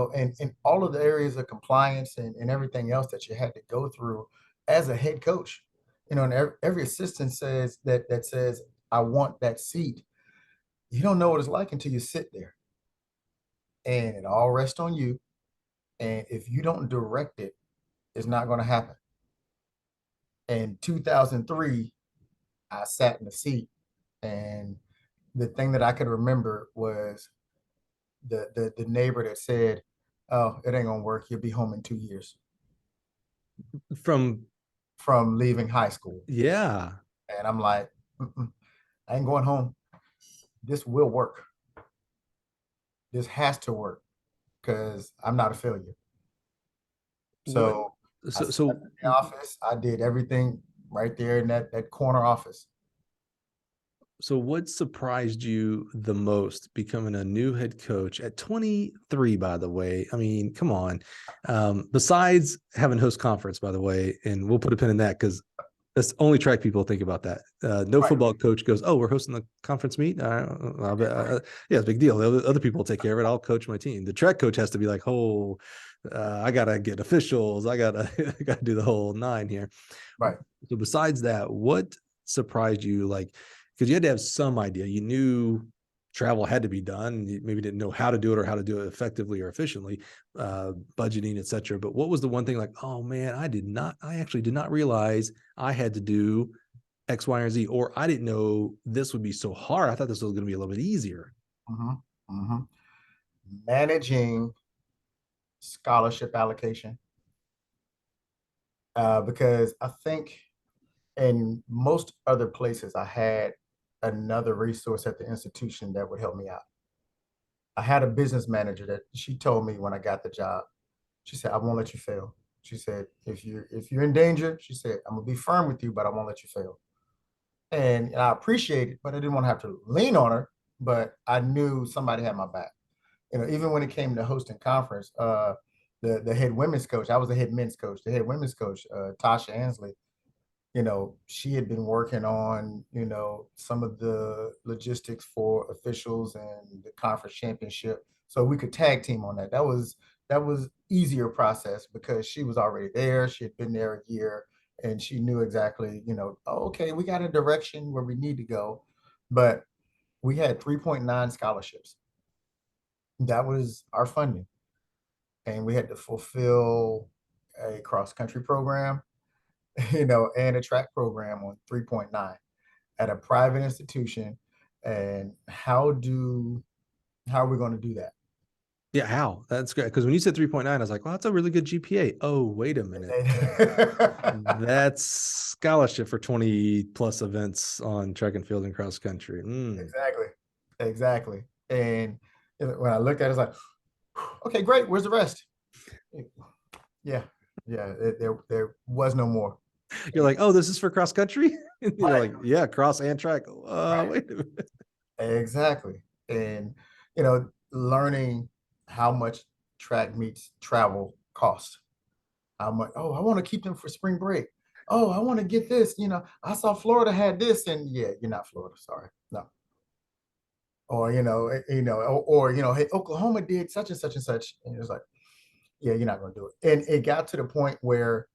all of the areas of compliance and everything else that you had to go through as a head coach? And every assistant says that says, I want that seat. You don't know what it's like until you sit there. And it all rests on you. And if you don't direct it, it's not going to happen. In 2003, I sat in the seat, and the thing that I could remember was the neighbor that said, "Oh, it ain't gonna work. You'll be home in 2 years From, from leaving high school." yeah. And I'm like, I ain't going home. This will work. This has to work because I'm not a failure. What, So I so, sat so in the office. I did everything right there in that corner office. So what surprised you the most becoming a new head coach at 23, by the way? I mean, come on. Besides having host conference, by the way, and we'll put a pin in that because that's only track people think about that. No Right. football coach goes, "Oh, we're hosting the conference meet." Yeah, it's a big deal. Other people will take care of it. I'll coach my team. The track coach has to be like, "Oh, I gotta get officials. I gotta, I gotta do the whole nine here." Right. So besides that, what surprised you? Like, because you had to have some idea. You knew travel had to be done. You maybe didn't know how to do it or how to do it effectively or efficiently, budgeting, et cetera. But what was the one thing like, oh man, I actually did not realize I had to do X, Y, or Z, or I didn't know this would be so hard. I thought this was going to be a little bit easier. Mm-hmm. Mm-hmm. Managing scholarship allocation, because I think in most other places, I had another resource at the institution that would help me out. I had a business manager that she told me when I got the job. She said, "I won't let you fail." She said, if you're in danger, she said, "I'm gonna be firm with you, but I won't let you fail." And I appreciate it, but I didn't want to have to lean on her. But I knew somebody had my back. Even when it came to hosting conference, the head women's coach, I was the head men's coach. The head women's coach, Tasha Ansley, she had been working on, some of the logistics for officials and the conference championship. So we could tag team on that. That was easier process because she was already there. She had been there a year and she knew exactly, oh, okay, we got a direction where we need to go. But we had 3.9 scholarships. That was our funding. And we had to fulfill a cross country program, and a track program on 3.9 at a private institution. And how are we going to do that? Yeah, how? That's great. Because when you said 3.9, I was like, well, that's a really good GPA. Oh, wait a minute. That's scholarship for 20 plus events on track and field and cross country. Exactly. Exactly. And when I looked at it, it's like, okay, great. Where's the rest? Yeah. Yeah. There was no more. You're like, oh, this is for cross country? And you're Right. like, yeah, cross and track. Right. Wait a minute. Exactly. And, learning how much track meets travel cost. How much, oh, I want to keep them for spring break. Oh, I want to get this. I saw Florida had this, and yeah, you're not Florida. Sorry. No. Or, hey, Oklahoma did such and such and such. And it's like, yeah, you're not going to do it. And it got to the point where,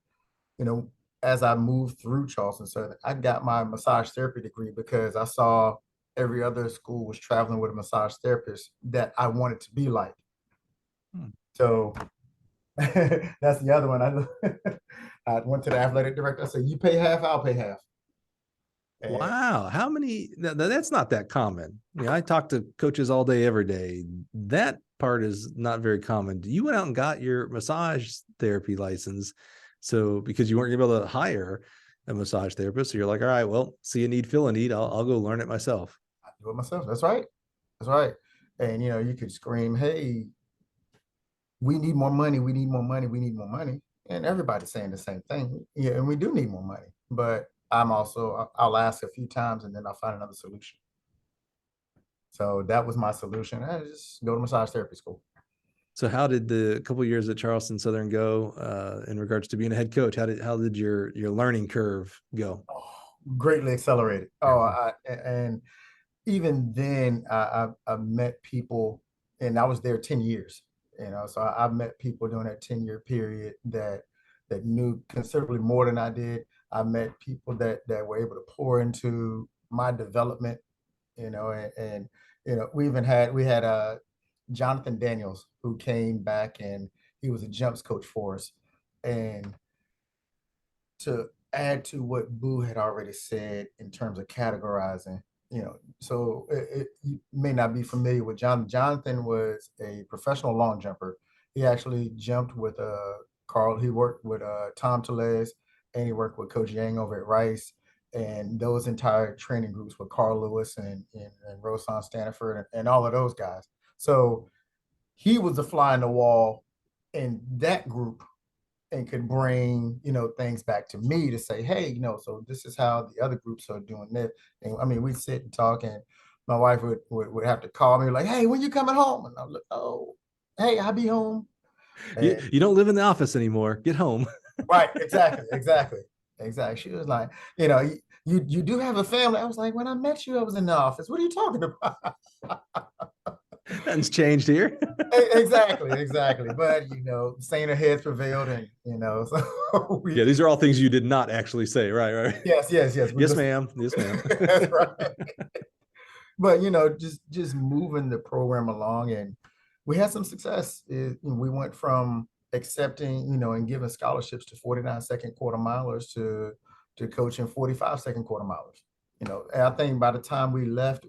you know, as I moved through Charleston Southern, I got my massage therapy degree because I saw every other school was traveling with a massage therapist that I wanted to be like. Hmm. So that's the other one. I went to the athletic director. I said, "You pay half, I'll pay half." And Wow. How many? That's not that common. I talk to coaches all day, every day. That part is not very common. You went out and got your massage therapy license. So, because you weren't going to be able to hire a massage therapist. So you're like, all right, well, see a need, fill a need. I'll go learn it myself. I do it myself. That's right. That's right. And, you could scream, hey, we need more money, we need more money, we need more money. And everybody's saying the same thing. Yeah, and we do need more money. But I'll ask a few times and then I'll find another solution. So that was my solution. I just go to massage therapy school. So how did the couple of years at Charleston Southern go in regards to being a head coach? How did your learning curve go? Oh, greatly accelerated. And even then, I met people, and I was there 10 years. So I've met people during that 10-year period that knew considerably more than I did. I met people that were able to pour into my development. And we had Jonathan Daniels, who came back, and he was a jumps coach for us. And to add to what Boo had already said in terms of categorizing, so you may not be familiar with Jonathan. Jonathan was a professional long jumper. He actually jumped with Carl. He worked with Tom Tellez, and he worked with Coach Yang over at Rice. And those entire training groups with Carl Lewis and Rosan Stanford and all of those guys. So he was a fly in the wall in that group and could bring, things back to me to say, hey, so this is how the other groups are doing this. And I mean, we sit and talk, and my wife would have to call me like, hey, when you coming home? And I'm like, oh, hey, I'll be home. You don't live in the office anymore. Get home. Right. Exactly. She was like, you do have a family. I was like, when I met you, I was in the office. What are you talking about? Nothing's changed here. Exactly. But saner heads prevailed, and so Yeah, these are all things you did not actually say. Right. Yes. Yes, ma'am. That's right. But just moving the program along, and we had some success. We went from accepting, and giving scholarships to 49 second quarter milers to coaching 45 second quarter milers. And I think by the time we left,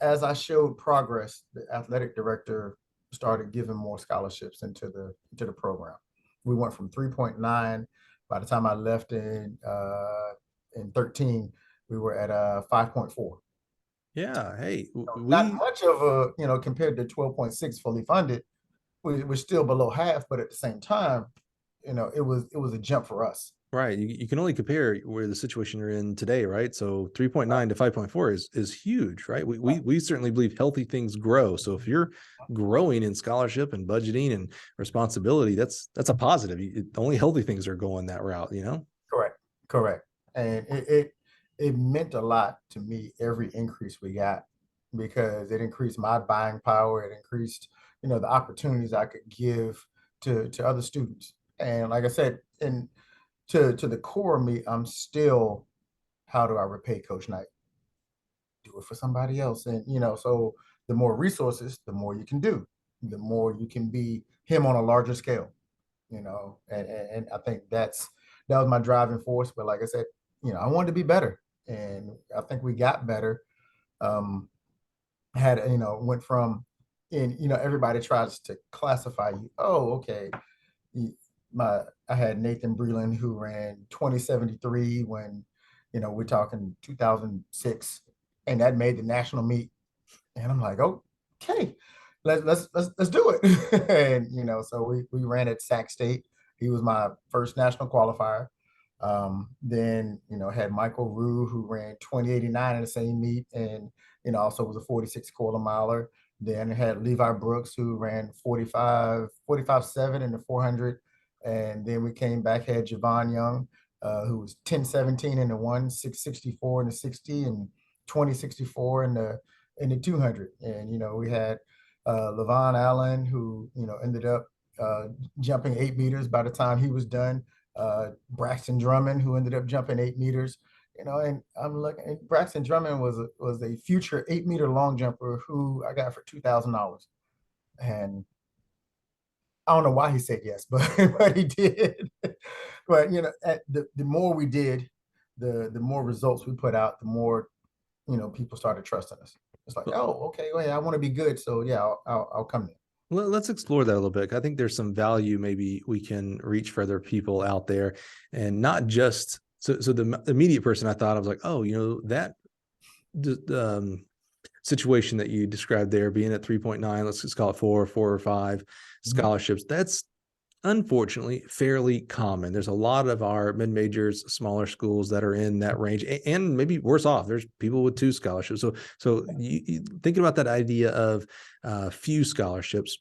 as I showed progress, the athletic director started giving more scholarships into the program. We went from 3.9. By the time I left in 13, we were at 5.4. Yeah. Hey, Not much of a, compared to 12.6 fully funded, we're still below half, but at the same time, it was a jump for us. Right. You can only compare where the situation you're in today, right? So 3.9 to 5.4 is huge, right? We certainly believe healthy things grow. So if you're growing in scholarship and budgeting and responsibility, that's a positive. Only healthy things are going that route, Correct. And it meant a lot to me, every increase we got, because it increased my buying power. It increased, the opportunities I could give to other students. And like I said, and to the core of me, I'm still, how do I repay Coach Knight? Do it for somebody else. And so the more resources, the more you can do, the more you can be him on a larger scale. And I think that was my driving force. But like I said, I wanted to be better, and I think we got better. Went from, and everybody tries to classify you. Oh, okay. I had Nathan Breland, who ran 2073 when, we're talking 2006, and that made the national meet. And I'm like, okay, let's do it. And so we ran at Sac State. He was my first national qualifier. Then had Michael Rue, who ran 2089 in the same meet, and also was a 46 quarter miler. Then had Levi Brooks, who ran 45.7 in the 400. And then we came back, had Javon Young, who was 10.17 in the 6.64 in the 60, and 20.64 in the 200. And we had Levon Allen, who ended up jumping 8 meters by the time he was done. Braxton Drummond, who ended up jumping 8 meters. And I'm looking, and Braxton Drummond was a future 8-meter long jumper who I got for $2,000. And I don't know why he said yes, but he did. But the more we did, the more results we put out, the more people started trusting us. It's like, oh, okay, well, yeah, I want to be good, so yeah, I'll come in. Let's explore that a little bit. I think there's some value maybe we can reach for other people out there, and not just so the immediate person I thought, I was like, oh, that situation that you described there, being at 3.9, let's just call it four or five scholarships, that's unfortunately fairly common. There's a lot of our mid-majors, smaller schools that are in that range, and maybe worse off. There's people with 2 scholarships. So you thinking about that idea of few scholarships.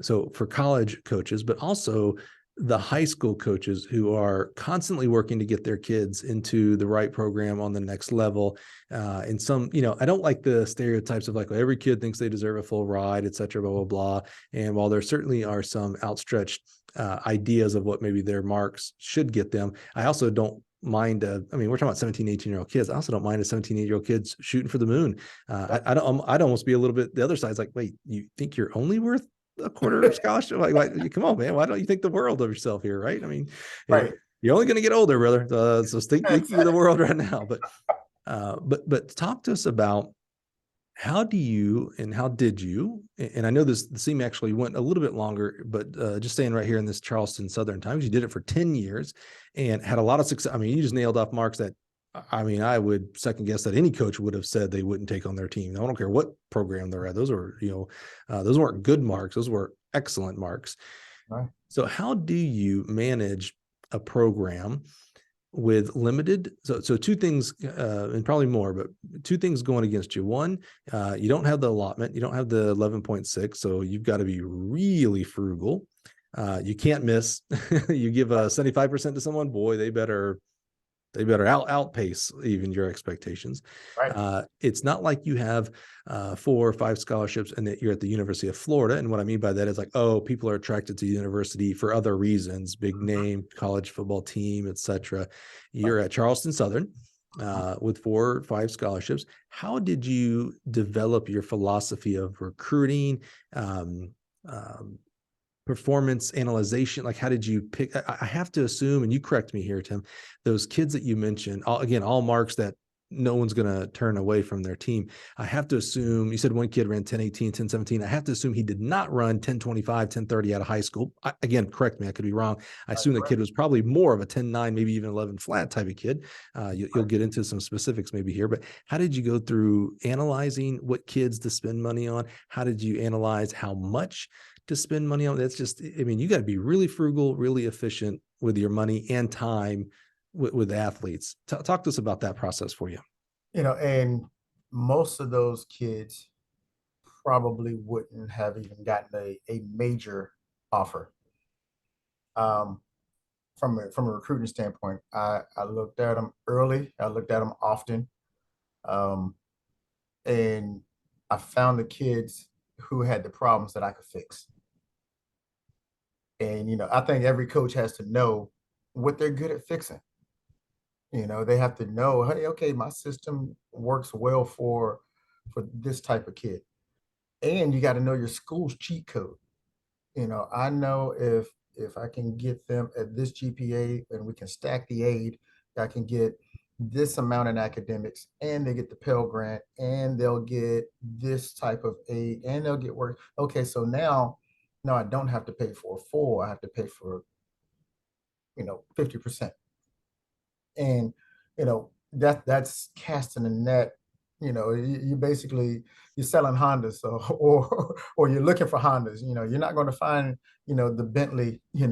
So for college coaches, but also the high school coaches who are constantly working to get their kids into the right program on the next level. And some, I don't like the stereotypes of like, well, every kid thinks they deserve a full ride, et cetera, blah, blah, blah. And while there certainly are some outstretched ideas of what maybe their marks should get them, I also don't mind we're talking about 17, 18-year-old kids. I also don't mind a 17, 18-year-old kids shooting for the moon. I'd almost be a little bit, the other side's like, wait, you think you're only worth a quarter scholarship? Like, come on, man. Why don't you think the world of yourself here? Right. I mean, Right. you're only going to get older, brother. So think of the world right now. But talk to us about how do you and how did you, and I know the seam actually went a little bit longer, but just staying right here in this Charleston Southern Times, you did it for 10 years and had a lot of success. I mean, you just nailed off marks that, I would second guess that any coach would have said they wouldn't take on their team. I don't care what program they're at. Those were, those weren't good marks. Those were excellent marks. Right. So how do you manage a program with limited, so 2 things, and probably more, but 2 things going against you? One, you don't have the allotment, you don't have the 11.6, so you've got to be really frugal. You can't miss. You give 75% to someone, boy, they better outpace even your expectations. Right. It's not like you have 4 or 5 scholarships and that you're at the University of Florida. And what I mean by that is like, oh, people are attracted to the university for other reasons, big name, college football team, etc. You're at Charleston Southern with 4 or 5 scholarships. How did you develop your philosophy of recruiting? Performance analyzation? Like, how did you pick? I have to assume, and you correct me here, Tim, those kids that you mentioned, all marks that no one's going to turn away from their team. I have to assume, you said one kid ran 10:18, 10:17. I have to assume he did not run 10:25, 10:30 out of high school. Again, correct me, I could be wrong. I assume the kid was probably more of a 10:9, maybe even 11 flat type of kid. You'll get into some specifics maybe here, but how did you go through analyzing what kids to spend money on? How did you analyze how much to spend money on? That's just, you got to be really frugal, really efficient with your money and time with athletes. Talk to us about that process for you. And most of those kids probably wouldn't have even gotten a major offer. From a recruiting standpoint, I looked at them early. I looked at them often. And I found the kids who had the problems that I could fix. And, I think every coach has to know what they're good at fixing. They have to know, hey, okay, my system works well for this type of kid. And you got to know your school's cheat code. I know if I can get them at this GPA and we can stack the aid, I can get this amount in academics and they get the Pell Grant and they'll get this type of aid and they'll get work. Okay, so now I don't have to pay for a full, I have to pay for 50%. And that's casting a net. You basically, you're selling Hondas, or you're looking for Hondas. You're not going to find the Bentley in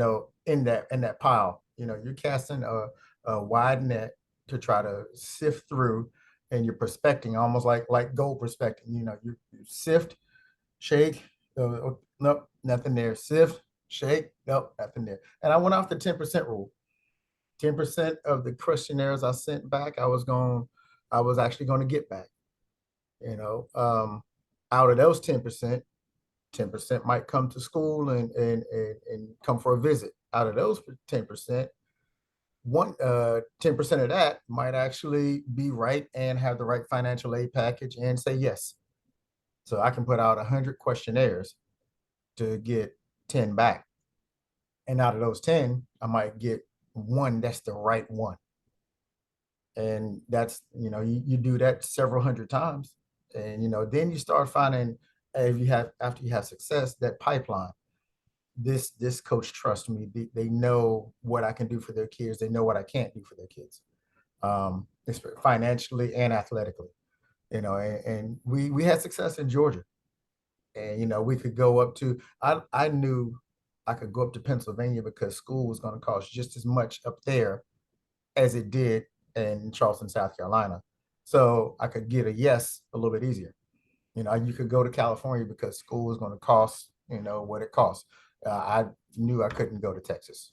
that pile. You're casting a wide net to try to sift through, and you're prospecting almost like gold prospecting. You sift, shake, nope, nothing there. Sift, shake, nope, nothing there. And I went off the 10% rule. 10% of the questionnaires I sent back, I was actually going to get back. Out of those 10%, 10% might come to school and come for a visit. Out of those 10%, 10% of that might actually be right and have the right financial aid package and say yes. So I can put out 100 questionnaires to get 10 back. And out of those 10, I might get one that's the right one. And that's, you do that several hundred times. And, then you start finding, after you have success, that pipeline. This coach trusts me. They know what I can do for their kids. They know what I can't do for their kids. It's financially and athletically. and we had success in Georgia. And, we could go up to, I knew I could go up to Pennsylvania because school was going to cost just as much up there as it did in Charleston, South Carolina. So I could get a yes a little bit easier. You could go to California because school was going to cost, what it costs. I knew I couldn't go to Texas.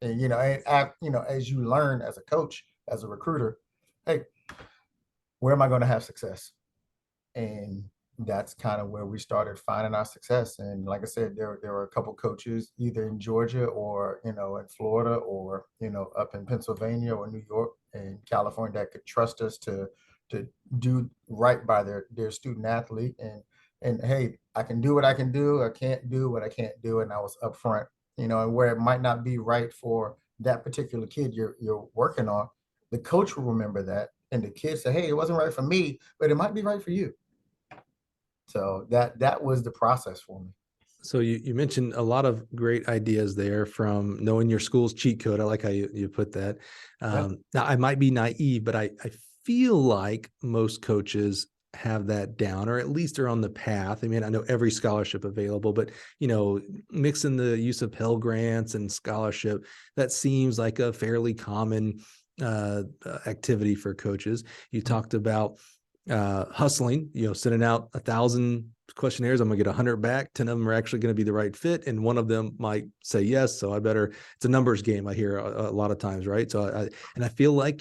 And, as you learn as a coach, as a recruiter, hey, where am I going to have success? And that's kind of where we started finding our success. And like I said, there were a couple coaches either in Georgia or, in Florida or, up in Pennsylvania or New York and California that could trust us to do right by their student athlete. And hey, I can do what I can do. I can't do what I can't do. And I was upfront, and where it might not be right for that particular kid you're working on, the coach will remember that. And the kid say, hey, it wasn't right for me, but it might be right for you. So that was the process for me. So you mentioned a lot of great ideas there, from knowing your school's cheat code. I like how you put that. Yep. Now, I might be naive, but I feel like most coaches have that down, or at least are on the path. I mean, I know every scholarship available, but mixing the use of Pell Grants and scholarship, that seems like a fairly common activity for coaches. You talked about hustling, sending out 1,000 questionnaires. I'm gonna get 100 back. 10 of them are actually going to be the right fit, and one of them might say yes. So it's a numbers game. I hear a lot of times, right? So I feel like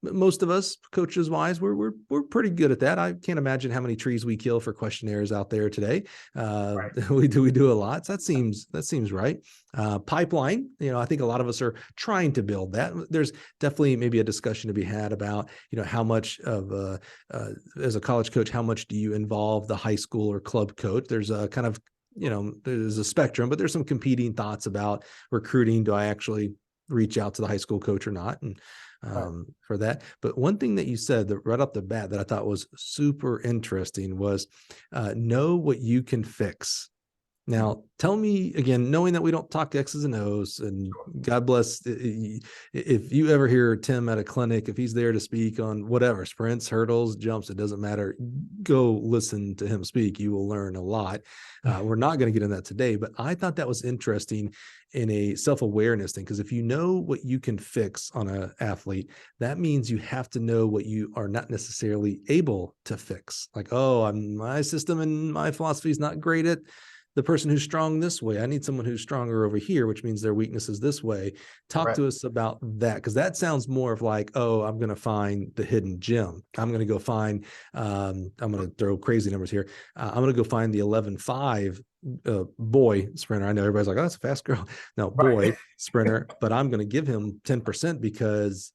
most of us, coaches wise, we're pretty good at that. I can't imagine how many trees we kill for questionnaires out there today. Right. We do a lot. So that seems right. Pipeline, I think a lot of us are trying to build that. There's definitely maybe a discussion to be had about, how much of as a college coach, how much do you involve the high school or club coach? There's a kind of, there's a spectrum, but there's some competing thoughts about recruiting. Do I actually reach out to the high school coach or not? And for that. But one thing that you said that right off the bat that I thought was super interesting was know what you can fix. Now, tell me again, knowing that we don't talk X's and O's, and God bless, if you ever hear Tim at a clinic, if he's there to speak on whatever, sprints, hurdles, jumps, it doesn't matter. Go listen to him speak. You will learn a lot. We're not going to get in that today, but I thought that was interesting in a self-awareness thing, because if you know what you can fix on an athlete, that means you have to know what you are not necessarily able to fix. Like, oh, my system and my philosophy is not great at the person who's strong this way. I need someone who's stronger over here, which means their weakness is this way. Talk to us about that, because that sounds more of like, oh, I'm going to find the hidden gem. I'm going to go find, I'm going to throw crazy numbers here. I'm going to go find the 11.5 boy sprinter. I know everybody's like, oh, that's a fast girl. No, boy sprinter, but I'm going to give him 10% because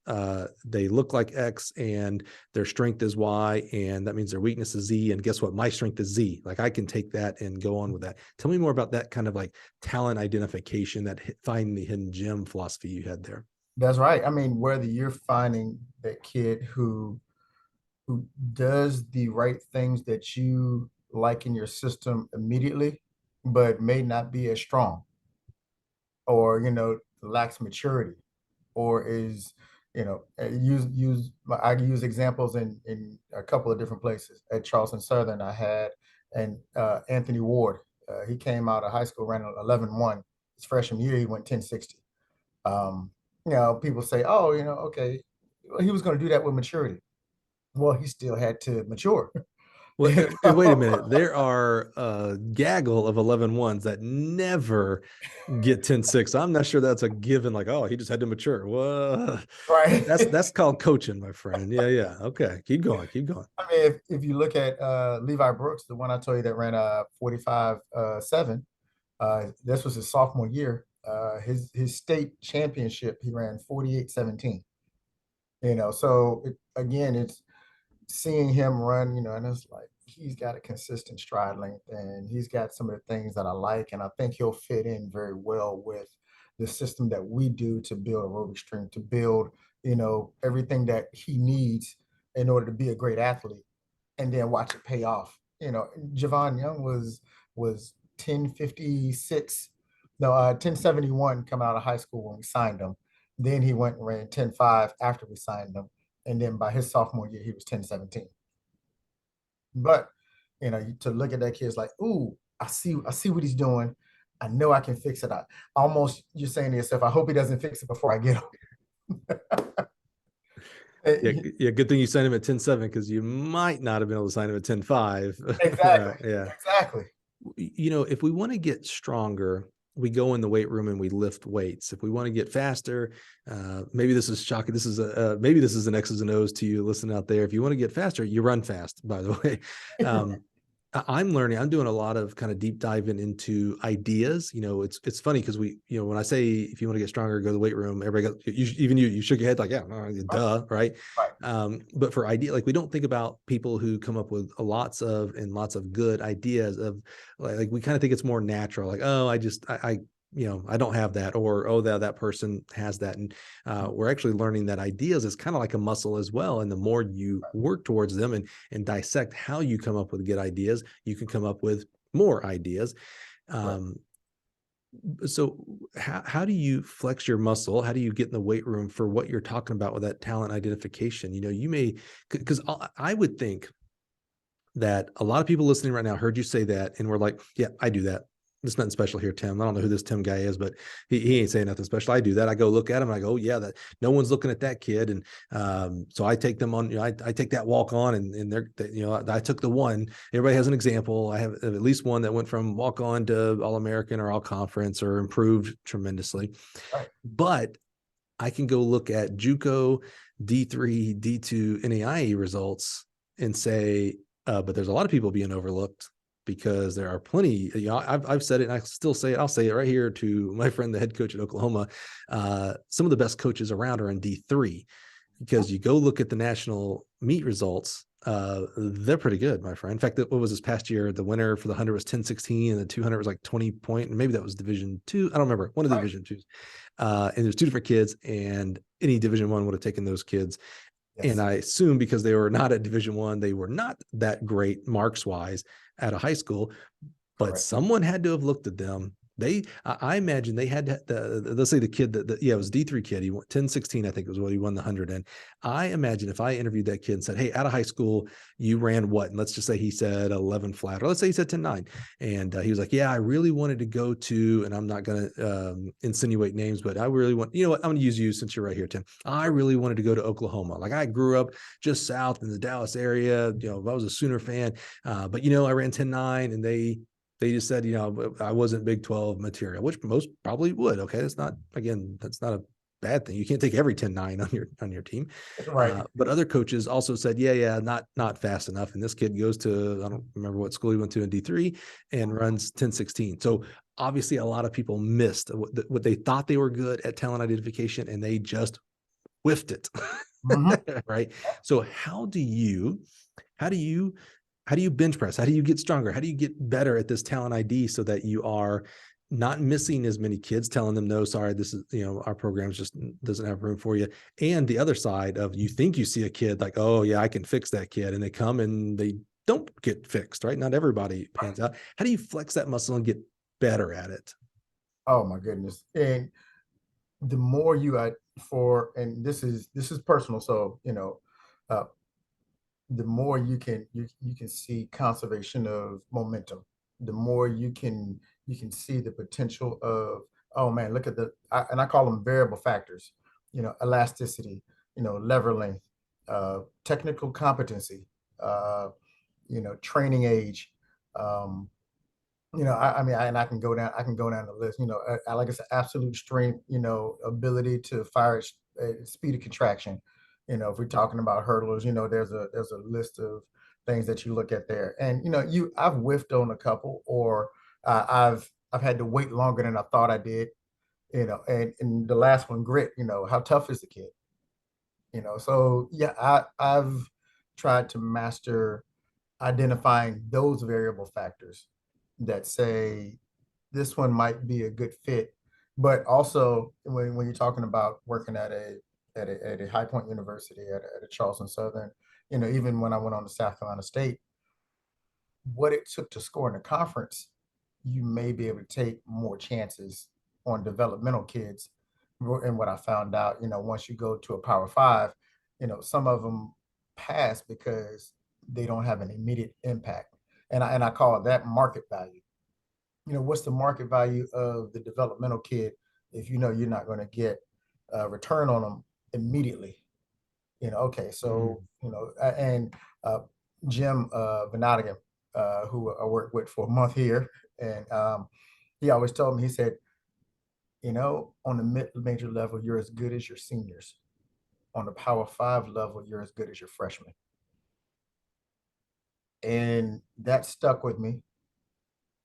they look like X and their strength is Y, and that means their weakness is Z. And guess what? My strength is Z. Like, I can take that and go on with that. Tell me more about that kind of like talent identification, that finding the hidden gem philosophy you had there. That's right. I mean, whether you're finding that kid who does the right things that you like in your system immediately, but may not be as strong, or lacks maturity, or is I use examples in a couple of different places. At Charleston Southern, I had Anthony Ward. He came out of high school, ran 11.1. His freshman year, he went 10.60. People say, oh, okay, he was going to do that with maturity. Well, he still had to mature. Well, wait a minute. There are a gaggle of 11.1s that never get 10.6. I'm not sure that's a given. Like, oh, he just had to mature. Well, Right. that's called coaching, my friend. Yeah. Okay, keep going. I mean, if you look at Levi Brooks, the one I told you that ran 45.7, this was his sophomore year. His state championship, he ran 48.17. So again, it's seeing him run, and it's like he's got a consistent stride length, and he's got some of the things that I like, and I think he'll fit in very well with the system that we do to build aerobic strength, to build, everything that he needs in order to be a great athlete, and then watch it pay off. Javon Young was 10.56, no, 10.71 coming out of high school when we signed him. Then he went and ran 10.5 after we signed him. And then by his sophomore year, he was 10.17. But to look at that kid's like, ooh, I see what he's doing. I know I can fix it. Almost you're saying to yourself, I hope he doesn't fix it before I get Yeah, him. yeah. Good thing you signed him at 10-7 because you might not have been able to sign him at 10-5. Exactly. Yeah. Exactly. If we want to get stronger, we go in the weight room and we lift weights. If we want to get faster, maybe this is shocking. This is maybe this is an X's and O's to you listening out there. If you want to get faster, you run fast, by the way. I'm learning, I'm doing a lot of kind of deep diving into ideas. It's funny because when I say, if you want to get stronger, go to the weight room, everybody goes, even you shook your head like, yeah, duh. Right. Right. But for idea, like we don't think about people who come up with lots of good ideas of like we kind of think it's more natural. Like, oh, I don't have that, or oh, that person has that. And we're actually learning that ideas is kind of like a muscle as well. And the more you work towards them and dissect how you come up with good ideas, you can come up with more ideas. Right. So how do you flex your muscle? How do you get in the weight room for what you're talking about with that talent identification? You may, because I would think that a lot of people listening right now heard you say that and we're like, yeah, I do that. There's nothing special here, Tim. I don't know who this Tim guy is, but he ain't saying nothing special. I do that. I go look at him and I go, oh, yeah, that no one's looking at that kid. And so I take them on, I take that walk on and I took the one. Everybody has an example. I have at least one that went from walk on to All-American or all conference or improved tremendously. Right. But I can go look at JUCO, D3, D2, NAIA results and say, but there's a lot of people being overlooked because there are plenty. I've said it and I still say it. I'll say it right here to my friend, the head coach at Oklahoma. Some of the best coaches around are in D3 because you go look at the national meet results. They're pretty good, my friend. In fact, what was this past year? The winner for the 100 was 10-16 and the 200 was like 20 point. And maybe that was Division 2. I don't remember. One of the Right. Division 2s. And there's two different kids, and any Division 1 would have taken those kids. And Yes. I assume because they were not at Division 1, they were not that great marks wise at a high school, but Correct. someone had to have looked at them. I imagine they had let's say the kid it was D3 kid. He won 10-16, I think was what he won the 100 in. I imagine if I interviewed that kid and said, hey, out of high school, you ran what? And let's just say he said 11 flat, or let's say he said 10-9. And he was like, yeah, I really wanted to go to, and I'm not going to insinuate names, but I really want, you know what? I'm going to use you since you're right here, Tim. I really wanted to go to Oklahoma. Like I grew up just south in the Dallas area. I was a Sooner fan, but I ran 10-9 and they just said, I wasn't Big 12 material, which most probably would. Okay. That's not a bad thing. You can't take every 10-9 on your team. Right. But other coaches also said, yeah, not fast enough. And this kid goes to, I don't remember what school he went to in D3 and runs 10-16. So obviously a lot of people missed what they thought they were good at talent identification and they just whiffed it. Mhm. Right. So how do you bench press? How do you get stronger? How do you get better at this talent ID so that you are not missing as many kids, telling them, no, sorry, this is, our programs just doesn't have room for you. And the other side of you think you see a kid like, oh yeah, I can fix that kid. And they come and they don't get fixed, right? Not everybody pans out. How do you flex that muscle and get better at it? Oh my goodness. And the more and this is personal. So, uh, the more you can see conservation of momentum, the more you can see the potential of, oh man, look at and I call them variable factors, elasticity, lever length, technical competency, training age, um, I mean, and I can go down the list, like I said, absolute strength, ability to fire at speed of contraction. If we're talking about hurdlers, there's a list of things that you look at there. And, I've whiffed on a couple, or I've had to wait longer than I thought I did, and the last one, grit, how tough is the kid? So yeah, I've tried to master identifying those variable factors that say this one might be a good fit. But also when you're talking about working at a High Point University, at a Charleston Southern, even when I went on to South Carolina State, what it took to score in the conference, you may be able to take more chances on developmental kids. And what I found out, once you go to a Power Five, some of them pass because they don't have an immediate impact. And I call that market value. What's the market value of the developmental kid if you're not going to get a return on them immediately? Okay, so and Jim Vanadigan, who I worked with for a month here, and he always told me, he said, on the mid-major level, you're as good as your seniors. On the Power 5 level, you're as good as your freshmen. And that stuck with me.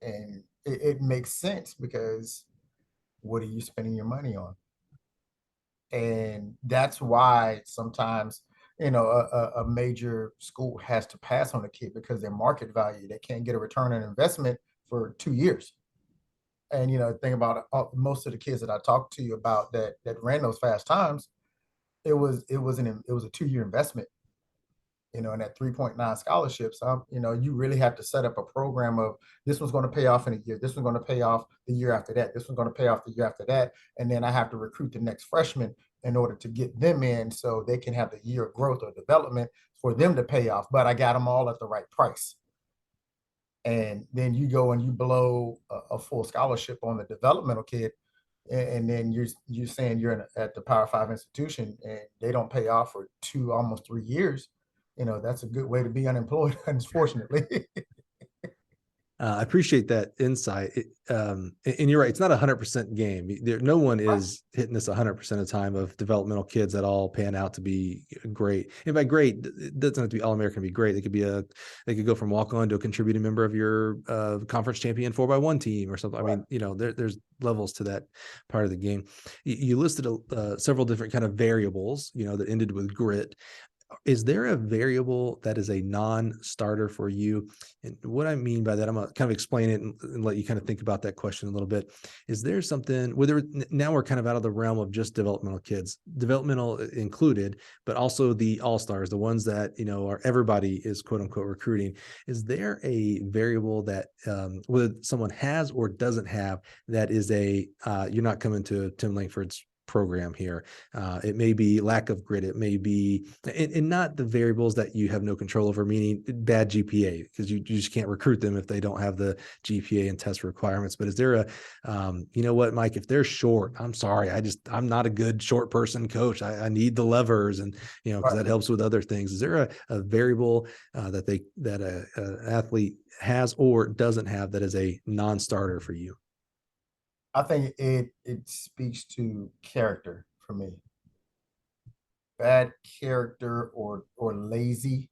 And it makes sense, because what are you spending your money on? And that's why sometimes, a major school has to pass on a kid, because their market value, they can't get a return on investment for 2 years. And, think about it, most of the kids that I talked to you about that ran those fast times, it was a 2-year investment, and that 3.9 scholarships. You really have to set up a program of, this one's going to pay off in a year, this one's going to pay off the year after that, this one's going to pay off the year after that, and then I have to recruit the next freshman in order to get them in, so they can have the year of growth or development for them to pay off. But I got them all at the right price. And then you go and you blow a full scholarship on the developmental kid, and then you're saying you're at the Power 5 institution, and they don't pay off for 2, almost 3 years. That's a good way to be unemployed, unfortunately. I appreciate that insight. And you're right. It's not 100% game. No one is hitting this 100% of the time of developmental kids that all pan out to be great. And by great, it doesn't have to be All-American to be great. They could go from walk on to a contributing member of your conference champion 4x1 team or something. Right. I mean, there's levels to that part of the game. You listed several different kind of variables, that ended with grit. Is there a variable that is a non-starter for you? And what I mean by that, I'm going to kind of explain it and let you kind of think about that question a little bit. Is there something, now we're kind of out of the realm of just developmental kids, developmental included, but also the all-stars, the ones that, are everybody is quote unquote recruiting. Is there a variable that whether someone has or doesn't have, that is you're not coming to Tim Langford's program here? It may be lack of grit. It may be, and not the variables that you have no control over, meaning bad GPA, because you just can't recruit them if they don't have the GPA and test requirements. But is there you know what, Mike, if they're short, I'm sorry, I'm not a good short person coach. I need the levers, and, because that helps with other things. Is there a variable that an athlete has or doesn't have that is a non-starter for you? I think it speaks to character for me. Bad character or lazy,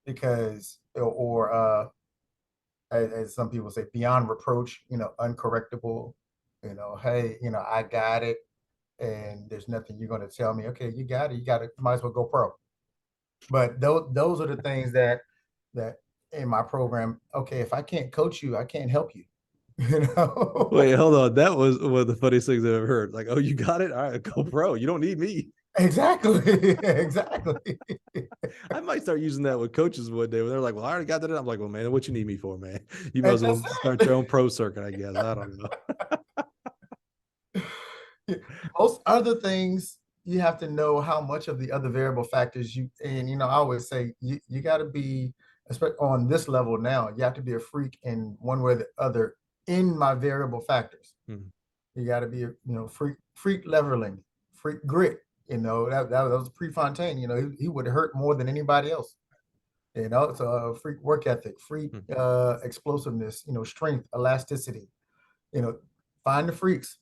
because as some people say, beyond reproach, uncorrectable. Hey, I got it, and there's nothing you're going to tell me. Okay, you got it. You might as well go pro. But those are the things that in my program. Okay, if I can't coach you, I can't help you. Wait, hold on. That was one of the funniest things I've ever heard. Like, oh, you got it? All right, go pro. You don't need me. Exactly. Exactly. I might start using that with coaches one day when they're like, well, I already got that. I'm like, well, man, what you need me for, man? You might as well start your own pro circuit, I guess. I don't know. Most other things, you have to know how much of the other variable factors I always say you got to be, especially on this level now, you have to be a freak in one way or the other in my variable factors. You got to be freak leveling, freak grit. That was Prefontaine. He would hurt more than anybody else. It's a freak work ethic, freak explosiveness, strength, elasticity. Find the freaks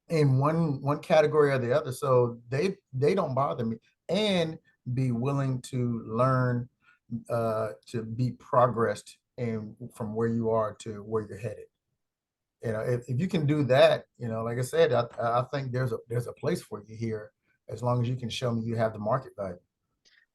in one category or the other, so they don't bother me, and be willing to learn, to be progressed, and from where you are to where you're headed. If you can do that, like I said, I think there's a place for you here, as long as you can show me you have the market value.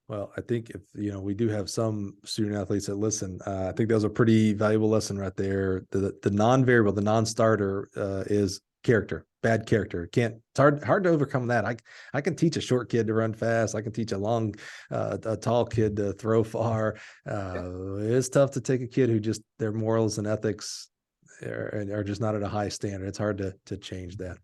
Well, I think if, we do have some student athletes that listen, I think that was a pretty valuable lesson right there. The non-variable, the non-starter is character, bad character. It's hard to overcome that. I can teach a short kid to run fast. I can teach a tall kid to throw far. It's tough to take a kid who just their morals and ethics are just not at a high standard. It's hard to change that.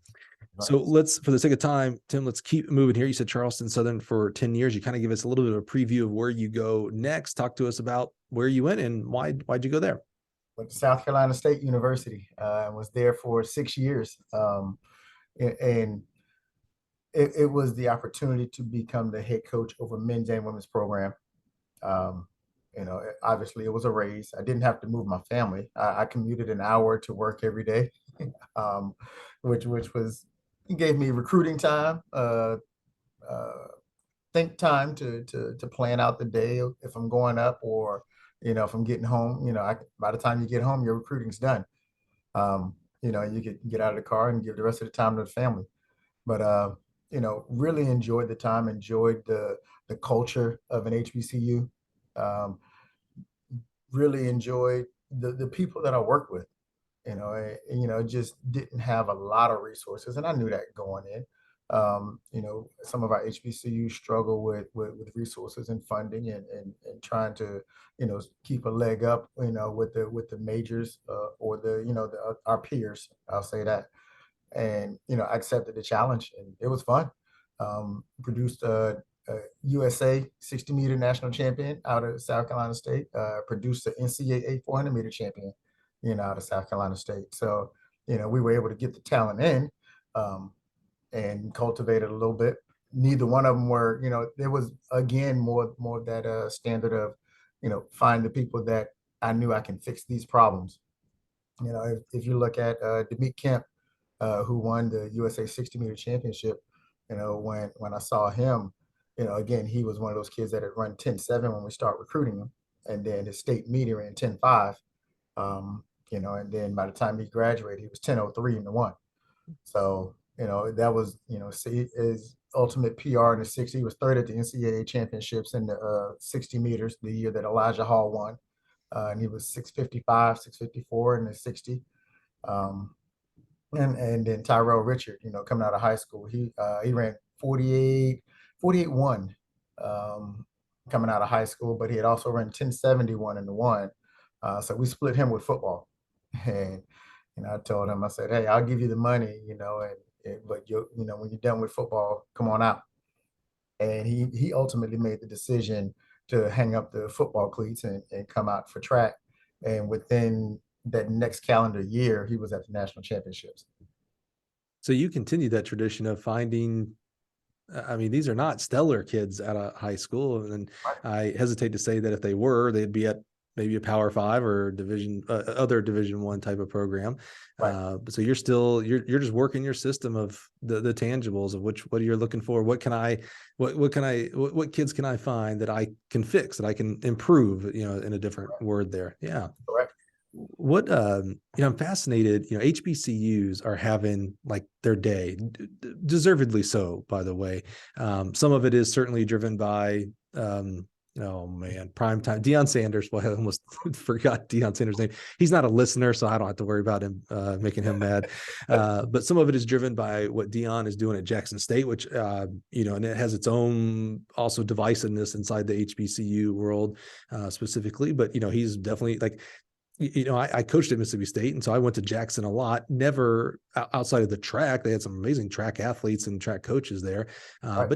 Right. So let's, for the sake of time, Tim, let's keep moving here. You said Charleston Southern for 10 years. You kind of give us a little bit of a preview of where you go next. Talk to us about where you went and why'd you go there? Went to South Carolina State University. And was there for 6 years. And it was the opportunity to become the head coach over men's and women's program. Um, Obviously it was a raise. I didn't have to move my family. I commuted an hour to work every day, um, which was, it gave me recruiting time, uh, think time to plan out the day if I'm going up, or if I'm getting home. By the time you get home, your recruiting's done. You get out of the car and give the rest of the time to the family. But really enjoyed the time, enjoyed the culture of an HBCU. Um, really enjoyed the people that I worked with. Just didn't have a lot of resources, and I knew that going in. Some of our HBCUs struggle with resources and funding, and trying to keep a leg up with the majors, or our peers. I'll say that. And I accepted the challenge, and it was fun. Produced a USA 60-meter national champion out of South Carolina State. Produced the NCAA 400-meter champion, out of South Carolina State. So we were able to get the talent in, and cultivate it a little bit. Neither one of them were, there was again more of that standard of, find the people that I knew I can fix these problems. If you look at Demik Kemp, who won the USA 60-meter championship, when I saw him, again, he was one of those kids that had run 10.7 when we start recruiting him, and then his state meter in 10.5. And then by the time he graduated, he was 10.03 in the one. So, that was, see his ultimate PR in the 60. He was third at the NCAA championships in the 60 meters, the year that Elijah Hall won. And he was 6:55, 6:54 in the 60. And then Tyrell Richard, coming out of high school, he ran 48.1 coming out of high school, but he had also run 10.71 in the one. So we split him with football. And I told him, I said, hey, I'll give you the money, but when you're done with football, come on out. And he ultimately made the decision to hang up the football cleats and come out for track. And within that next calendar year, he was at the national championships. So you continue that tradition of finding, I mean, these are not stellar kids out of high school. And I hesitate to say that if they were, they'd be at maybe a Power 5 or other Division I type of program. Right. So you're just working your system of the tangibles of what you're looking for. What kids can I find that I can fix, that I can improve, in a different word there. Yeah. Correct. What I'm fascinated, HBCUs are having like their day, deservedly so, by the way. Some of it is certainly driven by oh man, prime time. Deion Sanders. Well, I almost forgot Deion Sanders' name. He's not a listener, so I don't have to worry about him making him mad. But some of it is driven by what Deion is doing at Jackson State, which and it has its own also divisiveness inside the HBCU world specifically. But he's definitely like, I coached at Mississippi State, and so I went to Jackson a lot, never outside of the track. They had some amazing track athletes and track coaches there. Right.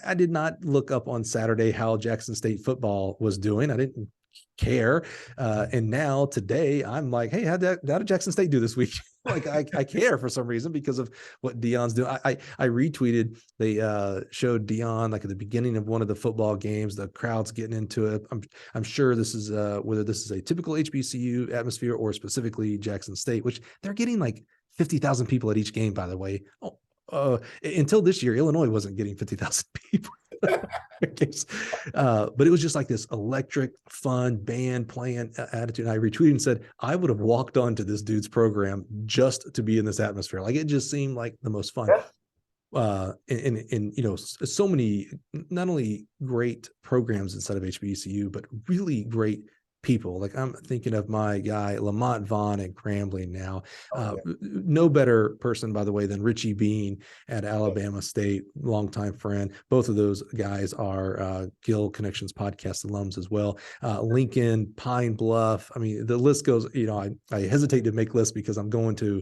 I did not look up on Saturday how Jackson State football was doing. I didn't care. And now today I'm like, hey, how did Jackson State do this week? Like I care for some reason because of what Deion's doing. I retweeted, they showed Deion like at the beginning of one of the football games, the crowd's getting into it. I'm sure this is whether this is a typical HBCU atmosphere or specifically Jackson State, which they're getting like 50,000 people at each game, by the way. Until this year, Illinois wasn't getting 50,000 people. But it was just like this electric, fun band playing attitude. And I retweeted and said, I would have walked onto this dude's program just to be in this atmosphere. Like it just seemed like the most fun. Yeah. And so many, not only great programs inside of HBCU, but really great people. Like I'm thinking of my guy Lamont Vaughn at Grambling now. Oh yeah. No better person, by the way, than Richie Bean at Alabama State, longtime friend. Both of those guys are Gill Connections podcast alums as well. Lincoln, Pine Bluff. I mean, the list goes. I hesitate to make lists because I'm going to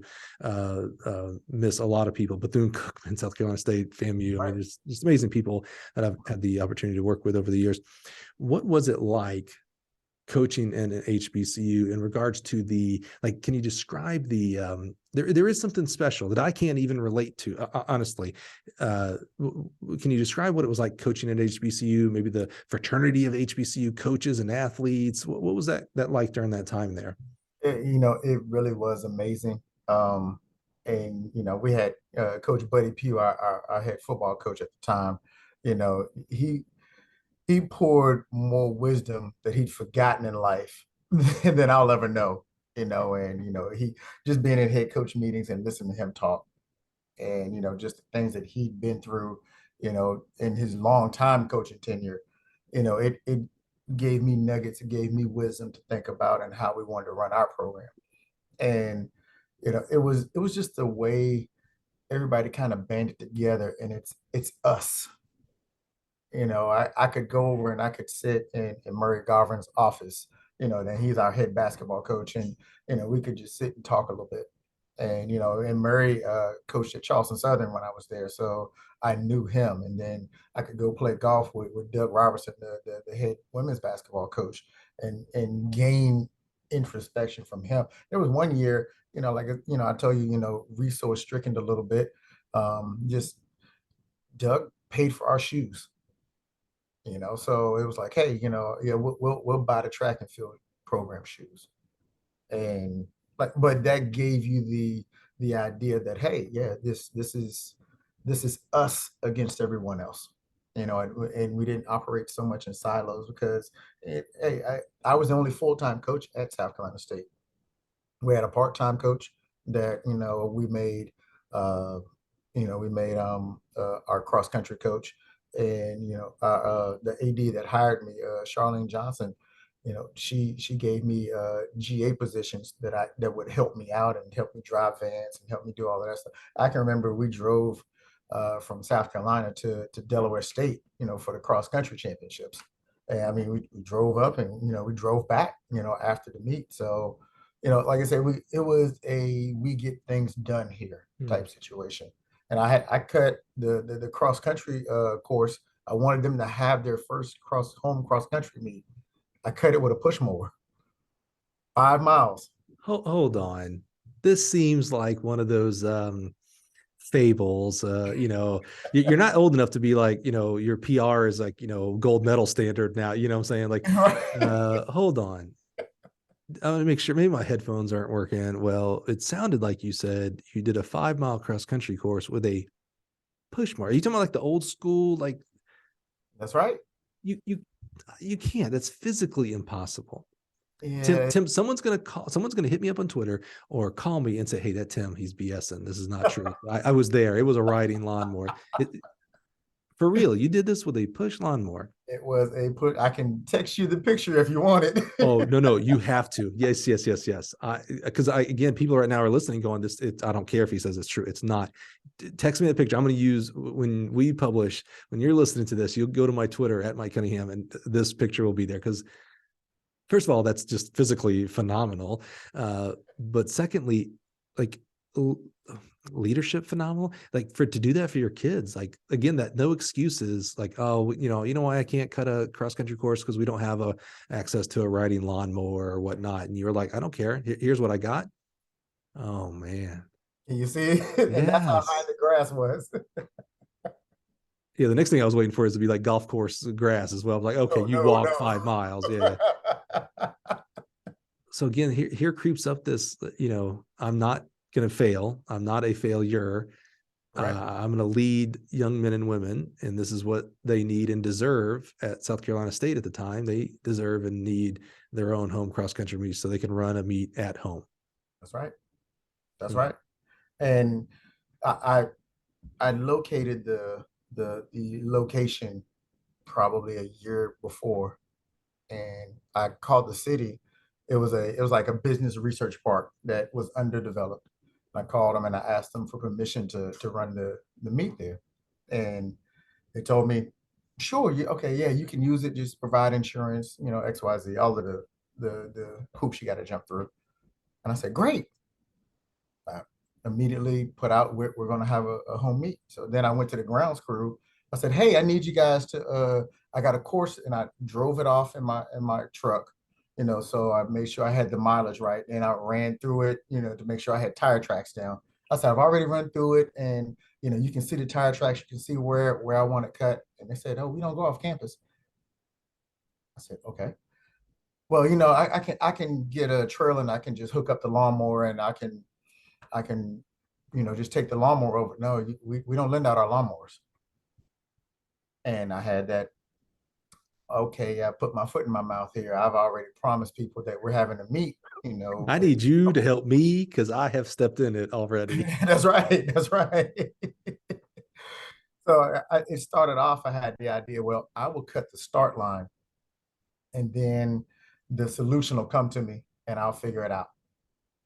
miss a lot of people. Bethune-Cookman, South Carolina State, FAMU. I mean, there's just amazing people that I've had the opportunity to work with over the years. What was it like coaching in an HBCU in regards to can you describe there is something special that I can't even relate to, honestly. Can you describe what it was like coaching at HBCU, maybe the fraternity of HBCU coaches and athletes? What was that like during that time there? It really was amazing. And we had Coach Buddy Pugh, our head football coach at the time. You know, he poured more wisdom that he'd forgotten in life than I'll ever know. And he just being in head coach meetings and listening to him talk, and just the things that he'd been through, in his long time coaching tenure. It gave me nuggets, it gave me wisdom to think about and how we wanted to run our program. And it was just the way everybody kind of banded together, and it's us. I could go over and I could sit in Murray Garvin's office, then he's our head basketball coach, and we could just sit and talk a little bit. And Murray coached at Charleston Southern when I was there, so I knew him. And then I could go play golf with Doug Robertson, the head women's basketball coach, and gain introspection from him. There was one year, I told you, resource stricken a little bit. Just Doug paid for our shoes. So it was like, hey, yeah, we'll buy the track and field program shoes. And but that gave you the idea that, hey, yeah, this is us against everyone else. And we didn't operate so much in silos because hey, I was the only full-time coach at South Carolina State. We had a part-time coach that uh we made our cross-country coach. And the AD that hired me, Charlene Johnson, she gave me GA positions that would help me out and help me drive vans and help me do all of that stuff. I can remember we drove from South Carolina to Delaware State, for the cross country championships. And I mean, we drove up and we drove back, after the meet. So, like I said, it was a we get things done here type situation. And I cut the cross country course. I wanted them to have their first home cross country meet. I cut it with a push mower, 5 miles. Hold on. This seems like one of those fables. You're not old enough to be like, your PR is like, gold medal standard now. You know what I'm saying? Like, hold on. I want to make sure maybe my headphones aren't working. Well, it sounded like you said you did a 5 mile cross country course with a push mower. Are you talking about like the old school, like That's right. you can't. That's physically impossible. Yeah. Tim, someone's gonna hit me up on Twitter or call me and say, "Hey, that Tim, he's BSing. This is not true." I was there. It was a riding lawnmower. For real, you did this with a push lawnmower. It was a put. I can text you the picture if you want it. Oh no, you have to. Yes. Because again, people right now are listening, going, "This." I don't care if he says it's true. It's not. Text me the picture. I'm going to use when we publish. When you're listening to this, you'll go to my Twitter at Mike Cunningham, and this picture will be there. Because first of all, that's just physically phenomenal. But secondly, like leadership phenomenal. Like to do that for your kids, like again, that no excuses. Like, oh, you know why I can't cut a cross country course because we don't have access to a riding lawnmower or whatnot. And you're like, I don't care. Here's what I got. Oh man. Can you see? And that's how high Yes. the grass was. Yeah. The next thing I was waiting for is to be like golf course grass as well. I'm like, okay, No, you no, walk no. 5 miles. Yeah. So again, here creeps up this, I'm not going to fail. I'm not a failure. Right. I'm going to lead young men and women, and this is what they need and deserve at South Carolina State at the time. They deserve and need their own home cross country meet so they can run a meet at home. That's right. That's Hmm. right. And I located the location probably a year before, and I called the city. It was like a business research park that was underdeveloped. I called them and I asked them for permission to run the meet there, and they told me, sure, okay, yeah, you can use it. Just provide insurance, XYZ, all of the hoops you got to jump through. And I said, great. I immediately put out, we're going to have a home meet. So then I went to the grounds crew. I said, hey, I need you guys to. I got a course, and I drove it off in my truck. So I made sure I had the mileage right, and I ran through it, to make sure I had tire tracks down. I said, I've already run through it, and you can see the tire tracks, you can see where I want to cut. And they said, oh, we don't go off campus. I said, okay. Well, I can get a trailer and I can just hook up the lawnmower, and I can just take the lawnmower over. No, we don't lend out our lawnmowers. And I had that, okay, I put my foot in my mouth here. I've already promised people that we're having a meet, I need you to help me because I have stepped in it already. That's right. That's right. So it started off, I had the idea, well, I will cut the start line, and then the solution will come to me and I'll figure it out.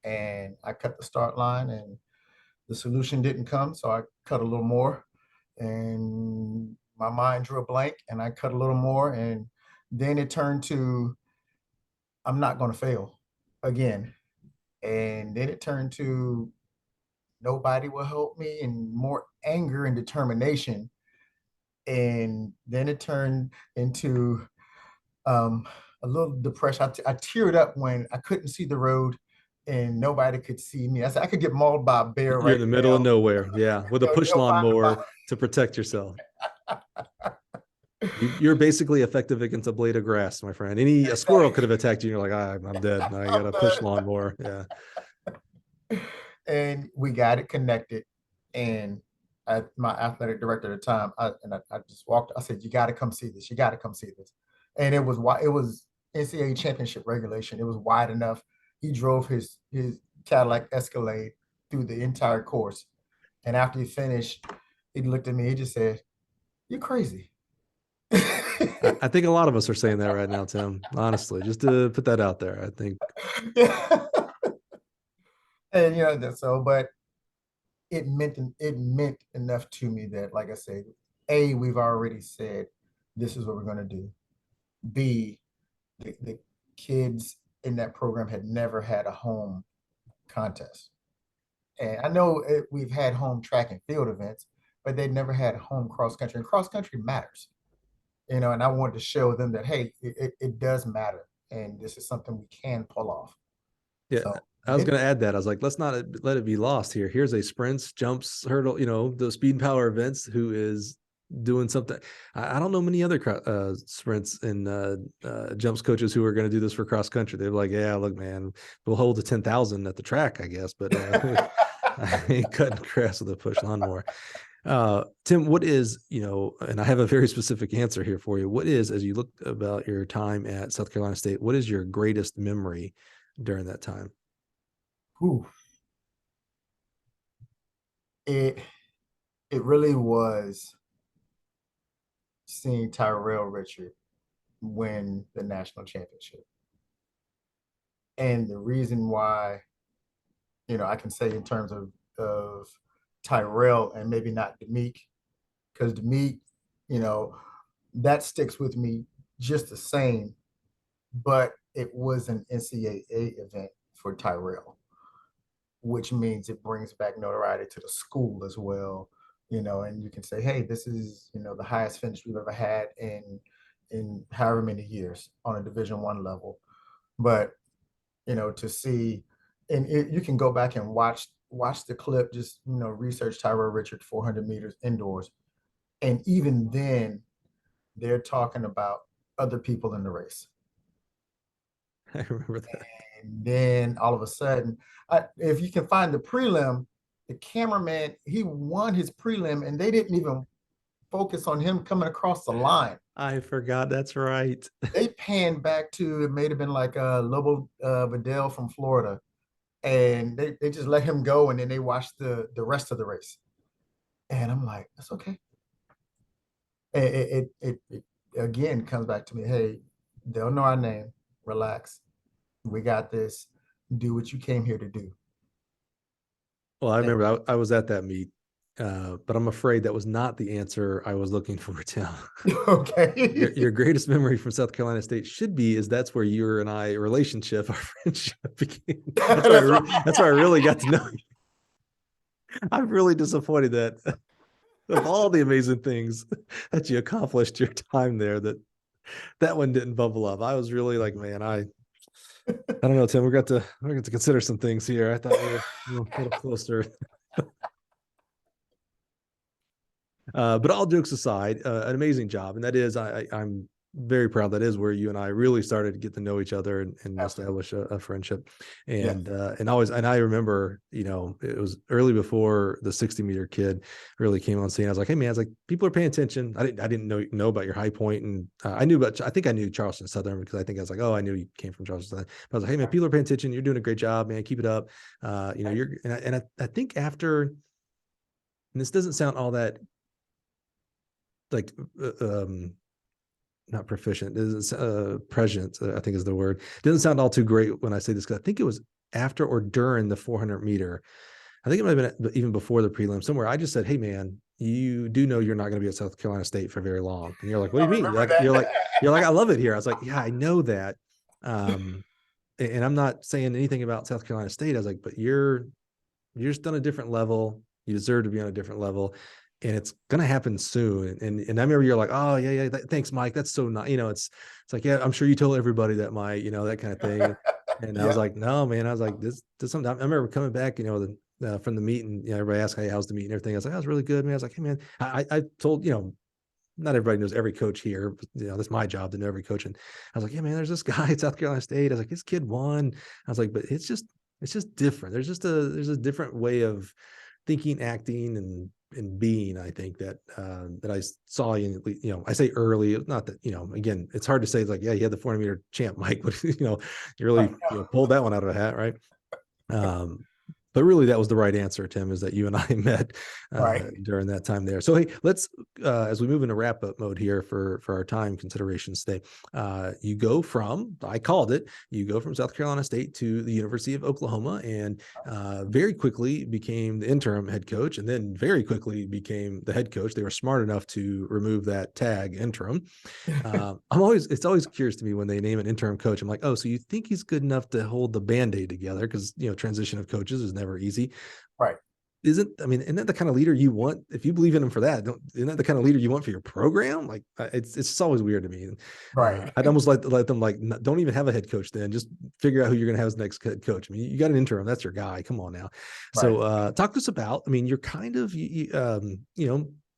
And I cut the start line, and the solution didn't come. So I cut a little more, and my mind drew a blank, and I cut a little more. And then it turned to, I'm not going to fail again. And then it turned to, nobody will help me, and more anger and determination. And then it turned into a little depression. I teared up when I couldn't see the road and nobody could see me. I said, I could get mauled by a bear You're right in the middle now. of nowhere. Yeah. With a push They'll find. lawnmower to protect yourself. You're basically effective against a blade of grass, my friend. A squirrel could have attacked you. And you're like, I'm dead. I got a push lawnmower. Yeah. And we got it connected. And my athletic director at the time, I just walked. I said, "You got to come see this. You got to come see this." And it was NCAA championship regulation. It was wide enough. He drove his Cadillac Escalade through the entire course. And after he finished, he looked at me. He just said, "You're crazy." I think a lot of us are saying that right now, Tim. Honestly, just to put that out there, I think. Yeah. And but it meant enough to me that, like I said, A, we've already said this is what we're going to do. B, the kids in that program had never had a home contest. And I know we've had home track and field events, but they'd never had home cross country. And cross country matters, and I wanted to show them that, hey, it does matter. And this is something we can pull off. Yeah. So I was going to add that. I was like, let's not let it be lost here. Here's a sprints, jumps, hurdle, the speed and power events who is doing something. I don't know many other sprints and jumps coaches who are going to do this for cross country. They're like, yeah, look, man, we'll hold the 10,000 at the track, I guess, but I ain't cutting grass with a push lawnmower. Tim, what is, and I have a very specific answer here for you. What is, as you look about your time at South Carolina State, what is your greatest memory during that time? Whew. It really was seeing Tyrell Richard win the national championship. And the reason why, I can say in terms of Tyrell and maybe not Demick, because Demick, that sticks with me just the same, but it was an NCAA event for Tyrell, which means it brings back notoriety to the school as well. And you can say, hey, this is, the highest finish we've ever had in however many years on a Division I level. But, to see, and you can go back and watch the clip, just, research Tyrell Richard 400 meters indoors. And even then, they're talking about other people in the race. I remember that. And then all of a sudden, if you can find the prelim, the cameraman, he won his prelim, and they didn't even focus on him coming across the line. I forgot. That's right. They panned back to, it may have been like Lobo Vidal from Florida, and they just let him go, and then they watched the rest of the race. And I'm like, that's okay. It again comes back to me, hey, They'll know our name. Relax. We got this. Do what you came here to do. Well, I And remember I was at that meet, but I'm afraid that was not the answer I was looking for, Tim. okay. Your greatest memory from South Carolina State should be is that's where you and I relationship, our friendship began. That's why That's right. that's why I really got to know you. I'm really disappointed that of all the amazing things that you accomplished your time there, that one didn't bubble up. I was really like, man, I don't know, Tim. We're going to consider some things here. I thought we were a little closer. But all jokes aside, an amazing job, and that is I'm very proud. That is where you and I really started to get to know each other and Absolutely. establish a friendship. Yes. And always, and I remember, it was early before the 60-meter kid really came on scene. I was like, hey man, I was like, people are paying attention. I didn't know about your high point, and I think I knew Charleston Southern because I think I was like, oh, I knew you came from Charleston Southern. But I was like, hey man, people are paying attention. You're doing a great job, man. Keep it up. You're I think after, and this doesn't sound all that like not proficient is prescient, I think is the word. Doesn't sound all too great when I say this because I think it was after or during the 400-meter. I think it might have been even before the prelim somewhere. I just said, hey man, you do know you're not going to be at South Carolina State for very long. And you're like, what do I you mean? remember that. You're like, I love it here. I was like, yeah, I know that. And I'm not saying anything about South Carolina State. I was like, but you're just on a different level. You deserve to be on a different level, and it's going to happen soon. And I remember you're like, oh yeah, thanks, Mike. That's so nice. It's like, yeah, I'm sure you told everybody that, Mike. That kind of thing. And I was Yeah. like, no, man. I was like, this something. I remember coming back, from the meet, and everybody asked, hey, how's the meet and everything. I was like, that was really good, man. I was like, hey, man, I told not everybody knows every coach here. But, that's my job to know every coach. And I was like, yeah, man, there's this guy at South Carolina State. I was like, his kid won. I was like, but it's just different. There's a different way of thinking, acting, and being. I think that I saw in, I say early, not that, again, it's hard to say. It's like, yeah, you had the 400-meter champ, Mike, but you really, Right. pulled that one out of a hat, right? But really, that was the right answer, Tim, is that you and I met Right. during that time there. So, hey, let's, as we move into wrap up mode here for our time considerations today, you go from, I called it, you go from South Carolina State to the University of Oklahoma, and very quickly became the interim head coach, and then very quickly became the head coach. They were smart enough to remove that tag interim. It's always curious to me when they name an interim coach. I'm like, oh, so you think he's good enough to hold the Band-Aid together? Because, transition of coaches is never easy. Right. Isn't that the kind of leader you want? If you believe in him for that, isn't that the kind of leader you want for your program? Like, it's just always weird to me. Right. I'd almost let them like, don't even have a head coach then. Just figure out who you're going to have as next head coach. I mean, you got an interim, that's your guy. Come on now. Right. So talk to us about, you're kind of,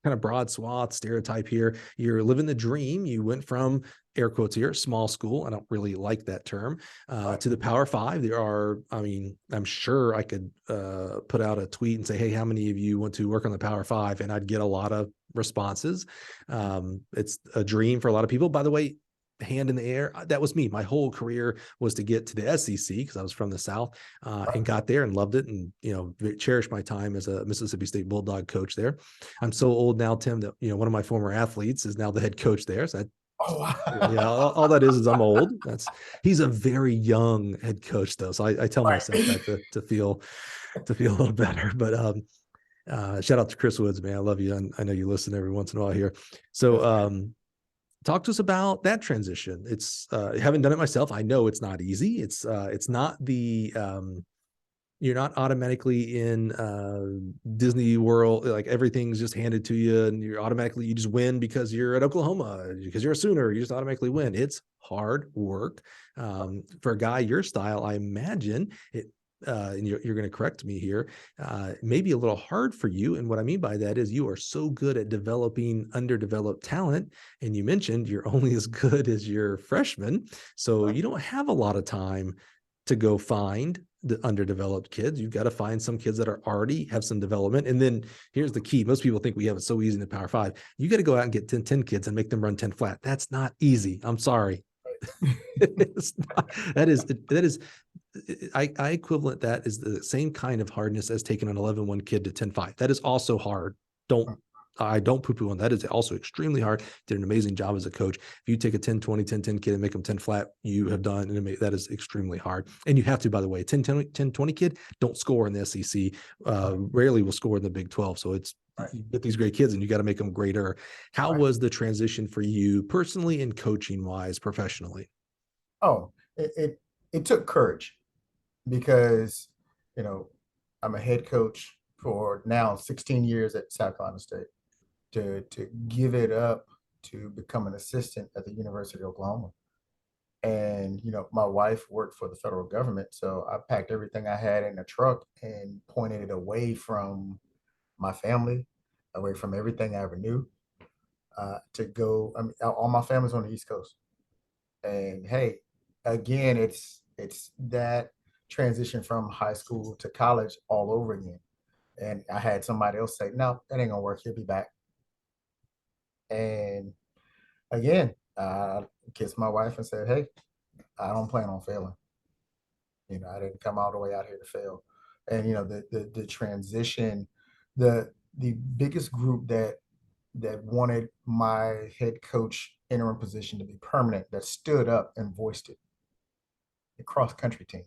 kind of broad swath stereotype here. You're living the dream. You went from, air quotes here, small school. I don't really like that term, Right. to the Power Five. There are, I'm sure I could put out a tweet and say, hey, how many of you want to work on the Power Five? And I'd get a lot of responses. It's a dream for a lot of people. By the way, hand in the air, that was me. My whole career was to get to the SEC because I was from the South, and got there and loved it, and cherished my time as a Mississippi State Bulldog coach there. I'm so old now, Tim, that one of my former athletes is now the head coach there. So Oh, all that is I'm old. He's a very young head coach though, so I tell right. myself that to feel a little better. But shout out to Chris Woods, man. I love you, and I know you listen every once in a while here. So talk to us about that transition. It's I haven't done it myself. I know it's not easy. It's not the you're not automatically in Disney World, like everything's just handed to you and you just win because you're at Oklahoma, because you're a Sooner, you just automatically win. It's hard work. For a guy your style, I imagine it, and you're going to correct me here, maybe a little hard for you. And what I mean by that is you are so good at developing underdeveloped talent. And you mentioned you're only as good as your freshman. So you don't have a lot of time to go find the underdeveloped kids. You've got to find some kids that are already have some development. And then here's the key. Most people think we have it so easy in the Power Five. You got to go out and get 10 kids and make them run 10 flat. That's not easy. I'm sorry. That is, I equivalent that is the same kind of hardness as taking an 11-1 kid to 10-5. That is also hard. Don't I don't poo-poo on that. Is also extremely hard. Did an amazing job as a coach. If you take a 10-20, 10-10 kid and make them 10 flat, you have done, and that is extremely hard. And you have to, by the way, 10-20 kid don't score in the SEC. Rarely will score in the Big 12. So it's, you get these great kids and you got to make them greater. How was the transition for you personally and coaching wise, professionally? Oh, it took courage because, you know, I'm a head coach for now 16 years at South Carolina State. To give it up to become an assistant at the University of Oklahoma. And, you know, my wife worked for the federal government. So I packed everything I had in a truck and pointed it away from my family, away from everything I ever knew, to go. I mean, all my family's on the East Coast. And hey, again, it's that transition from high school to college all over again. And I had somebody else say, no, that ain't gonna work. He'll be back. And again, I kissed my wife and said, hey, I don't plan on failing. You know, I didn't come all the way out here to fail. And you know, the transition, the biggest group that wanted my head coach interim position to be permanent, that stood up and voiced it, the cross country team.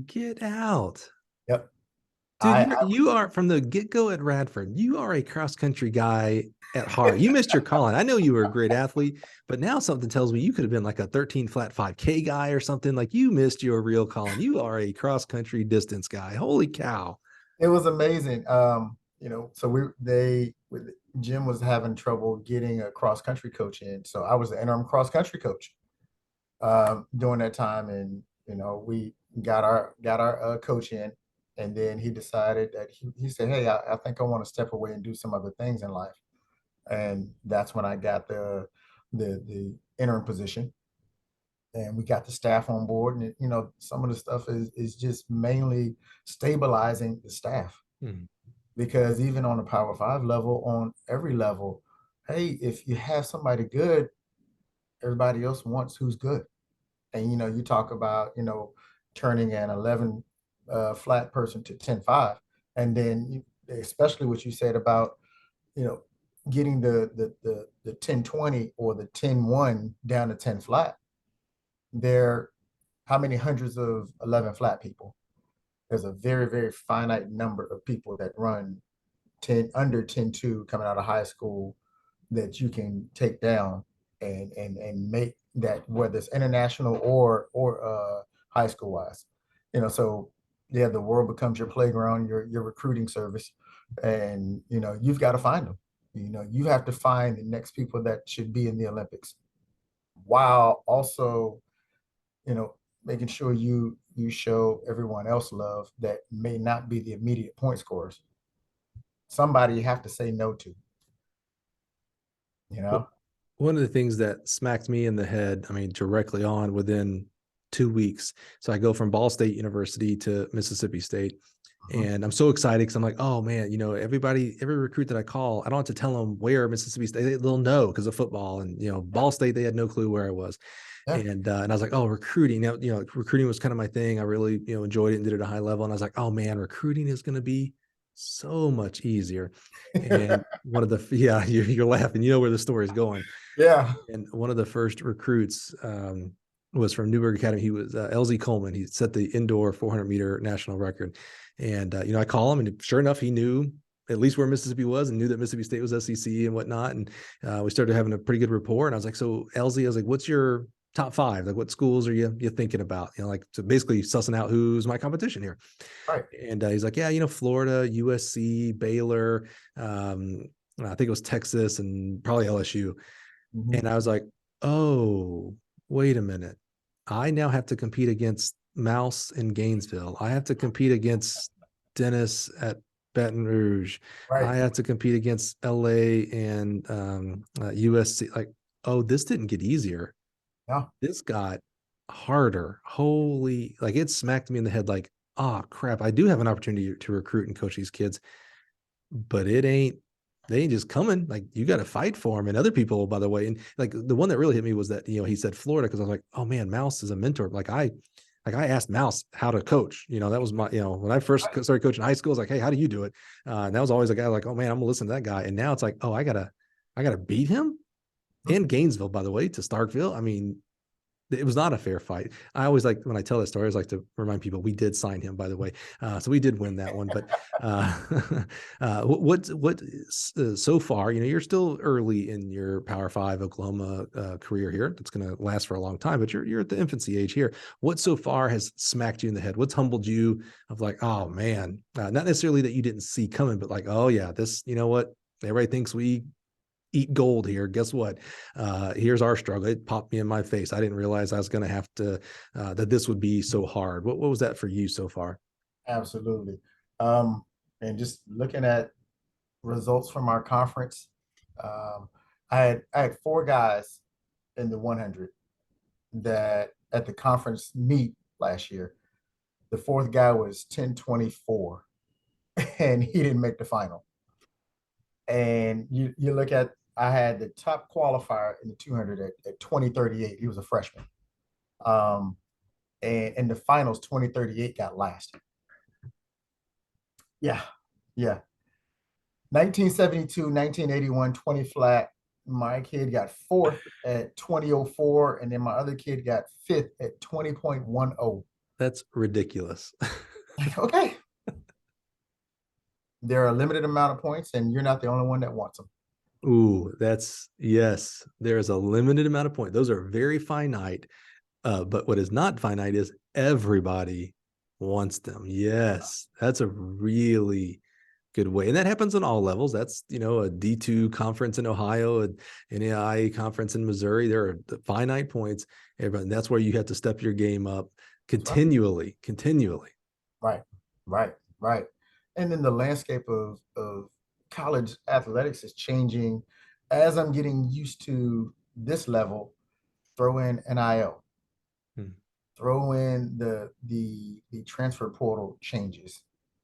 Get out. Yep. Dude, I you are from the get-go at Radford. You are a cross-country guy at heart. You missed your calling. I know you were a great athlete, but now something tells me you could have been like a 13 flat 5K guy or something. Like you missed your real calling. You are a cross-country distance guy. Holy cow. It was amazing. You know, so Jim was having trouble getting a cross country coach in, so I was the interim cross country coach during that time, and you know, we got our coach in, and then he decided that he said, hey, I think I want to step away and do some other things in life, and that's when I got the interim position, and we got the staff on board, and you know, some of the stuff is just mainly stabilizing the staff. Because even on the Power Five level, on every level, hey, if you have somebody good, everybody else wants who's good. And you know, you talk about, you know, turning an 11 flat person to 10-5, and then especially what you said about, you know, getting the 10-20 or the 10-1 down to 10 flat. There, how many hundreds of 11 flat people? There's a very, very finite number of people that run 10 under 10-2 coming out of high school that you can take down and make that, whether it's international or high school wise. You know, so yeah, the world becomes your playground, your recruiting service, and you know, you've got to find them. You know, you have to find the next people that should be in the Olympics, while also, you know, making sure you show everyone else love that may not be the immediate point scorers. Somebody you have to say no to, you know? One of the things that smacked me in the head, I mean, directly on within 2 weeks. So I go from Ball State University to Mississippi State. And I'm so excited because I'm like, oh man, you know, every recruit that I call, I don't have to tell them where Mississippi State, they'll know because of football. And, you know, Ball State, they had no clue where I was. Yeah. And I was like, oh, recruiting. Now, you know, recruiting was kind of my thing. I really, you know, enjoyed it and did it at a high level. And I was like, oh man, recruiting is going to be so much easier. And one of the, yeah, you're laughing, you know where the story is going. Yeah. And one of the first recruits was from Newburgh Academy. He was LZ Coleman. He set the indoor 400-meter national record. And, you know, I call him, and sure enough, he knew at least where Mississippi was and knew that Mississippi State was SEC and whatnot. And we started having a pretty good rapport. And I was like, so LZ, I was like, what's your top five? Like, what schools are you thinking about? You know, like, so basically sussing out who's my competition here. Right. And he's like, yeah, you know, Florida, USC, Baylor, I think it was Texas and probably LSU. And I was like, oh, wait a minute. I now have to compete against Mouse in Gainesville. I have to compete against Dennis at Baton Rouge. Right. I have to compete against LA and USC. Like, oh, this didn't get easier. Yeah. This got harder. Holy, like it smacked me in the head like, oh crap, I do have an opportunity to recruit and coach these kids, but they ain't just coming. Like, you got to fight for them. And other people, by the way, and like the one that really hit me was that, you know, he said Florida, because I was like, oh man, Mouse is a mentor. Like I like I asked Mouse how to coach. That was my, when I first started coaching high school, it's like, hey, how do you do it? And that was always a guy like, oh man, I'm gonna listen to that guy. And now it's like, oh, I gotta beat him in Gainesville, by the way, to Starkville. I mean, it was not a fair fight. I always like, when I tell that story, I always like to remind people we did sign him, by the way. So we did win that one. But what so far, you're still early in your Power Five Oklahoma career here. It's going to last for a long time, but you're at the infancy age here. What so far has smacked you in the head? What's humbled you of like, oh man, not necessarily that you didn't see coming, but like, oh yeah, this, what, everybody thinks we eat gold here. Guess what? Here's our struggle. It popped me in my face. I didn't realize I was going to have to, that this would be so hard. What was that for you so far? Absolutely. And just looking at results from our conference, um, I had four guys in the 100 that at the conference meet last year. The fourth guy was 1024 and he didn't make the final. And you look at, I had the top qualifier in the 200 at 2038. He was a freshman. Um, and in the finals, 2038 got last. Yeah. Yeah. 1972, 1981, 20 flat. My kid got fourth at 2004. And then my other kid got fifth at 20.10. That's ridiculous. Okay. There are a limited amount of points, and you're not the only one that wants them. Ooh, yes. There's a limited amount of points. Those are very finite. But what is not finite is everybody wants them. Yes, that's a really good way. And that happens on all levels. That's, a D2 conference in Ohio, an NAIA conference in Missouri. There are finite points. And that's where you have to step your game up continually. Right, right, right. And then the landscape of college athletics is changing as I'm getting used to this level. Throw in NIL, throw in the transfer portal changes,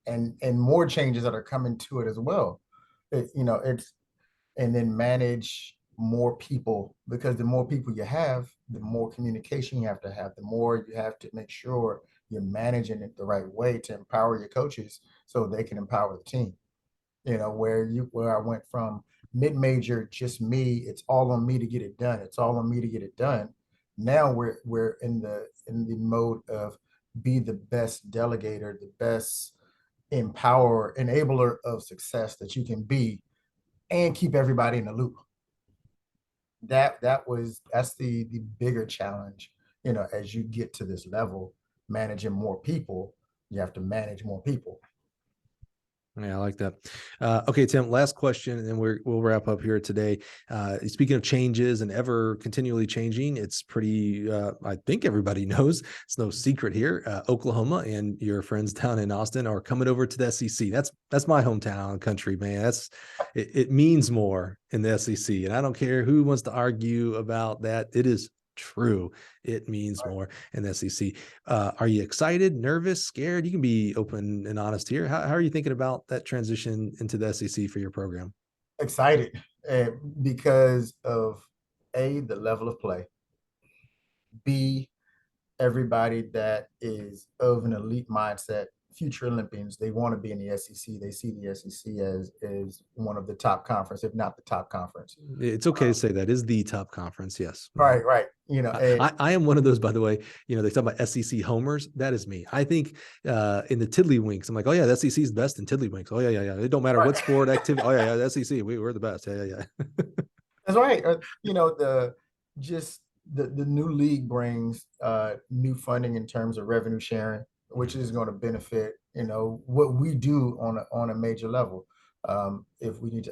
and more changes that are coming to it as well. It's and then manage more people, because the more people you have, the more communication you have to have, the more you have to make sure you're managing it the right way to empower your coaches so they can empower the team. Where I went from mid-major, just me, it's all on me to get it done. It's all on me to get it done. Now we're in the mode of be the best delegator, the best empower enabler of success that you can be, and keep everybody in the loop. That's the bigger challenge. As you get to this level, managing more people, you have to manage more people. Yeah, I like that. Okay, Tim, last question, and then we'll wrap up here today. Speaking of changes and ever continually changing, it's pretty, I think everybody knows, it's no secret here. Oklahoma and your friends down in Austin are coming over to the SEC. That's my hometown country, man. It means more in the SEC. And I don't care who wants to argue about that. It is true. It means more in the SEC. Are you excited, nervous, scared? You can be open and honest here. How are you thinking about that transition into the SEC for your program? Excited, because of the level of play, B, everybody that is of an elite mindset, future Olympians, they want to be in the SEC. They see the SEC as one of the top conference, if not the top conference. It's okay to say that is the top conference. Yes. Right. I am one of those, by the way. They talk about SEC homers. That is me. I think in the tiddlywinks, I'm like, oh yeah, the SEC is best in tiddlywinks. Oh yeah. It don't matter what sport activity. Oh yeah, the SEC, we're the best. Yeah. That's right. The new league brings new funding in terms of revenue sharing, which is going to benefit what we do on a major level. If we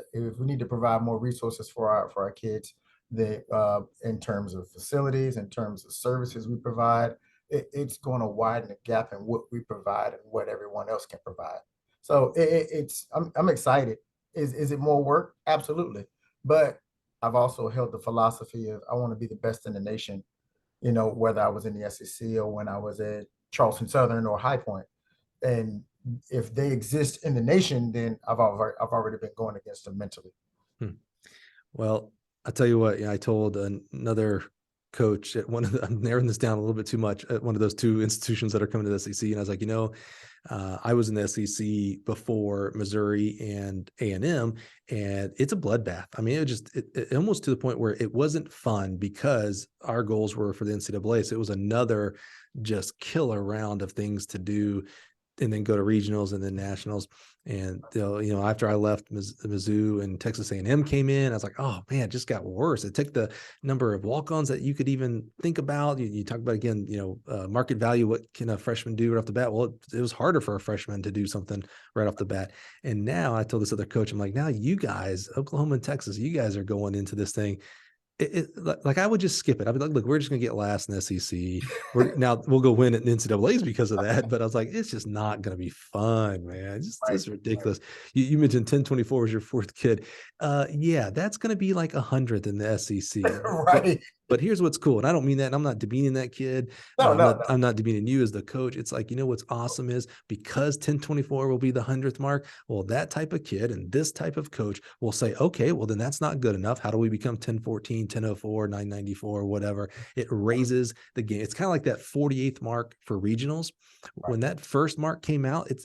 need to provide more resources for our kids, in terms of facilities, in terms of services we provide, it's going to widen the gap in what we provide and what everyone else can provide. So I'm excited. Is it more work? Absolutely, but I've also held the philosophy of I want to be the best in the nation, whether I was in the SEC or when I was at Charleston Southern or High Point. And if they exist in the nation, then I've already been going against them mentally. Well, I'll tell you what, I told another coach at one of the, I'm narrowing this down a little bit too much, at one of those two institutions that are coming to the SEC. And I was like, I was in the SEC before Missouri and A&M, and it's a bloodbath. I mean, it almost to the point where it wasn't fun because our goals were for the NCAA. So it was another just killer round of things to do, and then go to regionals and then nationals. And after I left, Mizzou and Texas A&M came in, I was like, oh man, it just got worse. It took the number of walk-ons that you could even think about. You talk about, again, market value. What can a freshman do right off the bat? Well, it was harder for a freshman to do something right off the bat. And now I told this other coach, I'm like, now you guys, Oklahoma and Texas, you guys are going into this thing. Like I would just skip it. I'd be like, look, we're just gonna get last in the SEC. We'll go win at the NCAAs because of that. But I was like, it's just not gonna be fun, man. It's ridiculous. You mentioned 1024 was your fourth kid. Yeah, that's gonna be like 100th in the SEC. Right. But here's what's cool, and I don't mean that, and I'm not demeaning that kid. No. I'm not demeaning you as the coach. It's like, what's awesome is because 1024 will be the 100th mark. Well, that type of kid and this type of coach will say, okay, well then that's not good enough. How do we become 1014, 1004, 994, whatever? It raises the game. It's kind of like that 48th mark for regionals. When that first mark came out, it's,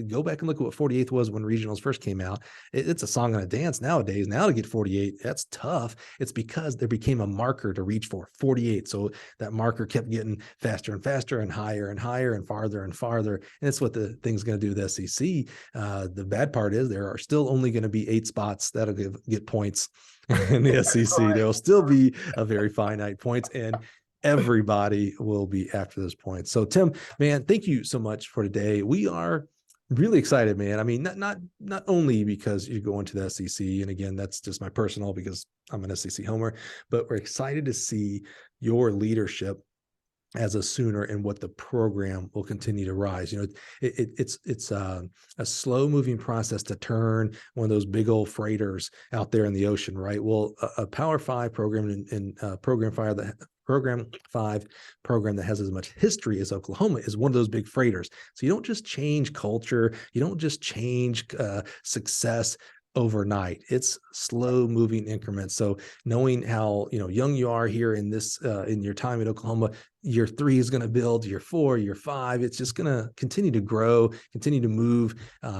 go back and look at what 48th was when regionals first came out. It's a song and a dance nowadays. Now to get 48, that's tough. It's because there became a marker to reach for 48. So that marker kept getting faster and faster and higher and farther and farther. And that's what the thing's going to do with the SEC. The bad part is there are still only going to be 8 spots that'll get points in the SEC. There will still be a very finite points, and everybody will be after those points. So Tim, man, thank you so much for today. We are really excited, man. I mean, not only because you're going to the SEC, and again, that's just my personal, because I'm an SEC homer, but we're excited to see your leadership as a Sooner and what the program will continue to rise. It's a slow moving process to turn one of those big old freighters out there in the ocean, right? Well, a Power 5 program and Program 5 program that has as much history as Oklahoma is one of those big freighters. So you don't just change culture, you don't just change success overnight. It's slow moving increments. So knowing how young you are here in this in your time at Oklahoma, year 3 is going to build, year 4, year 5. It's just going to continue to grow, continue to move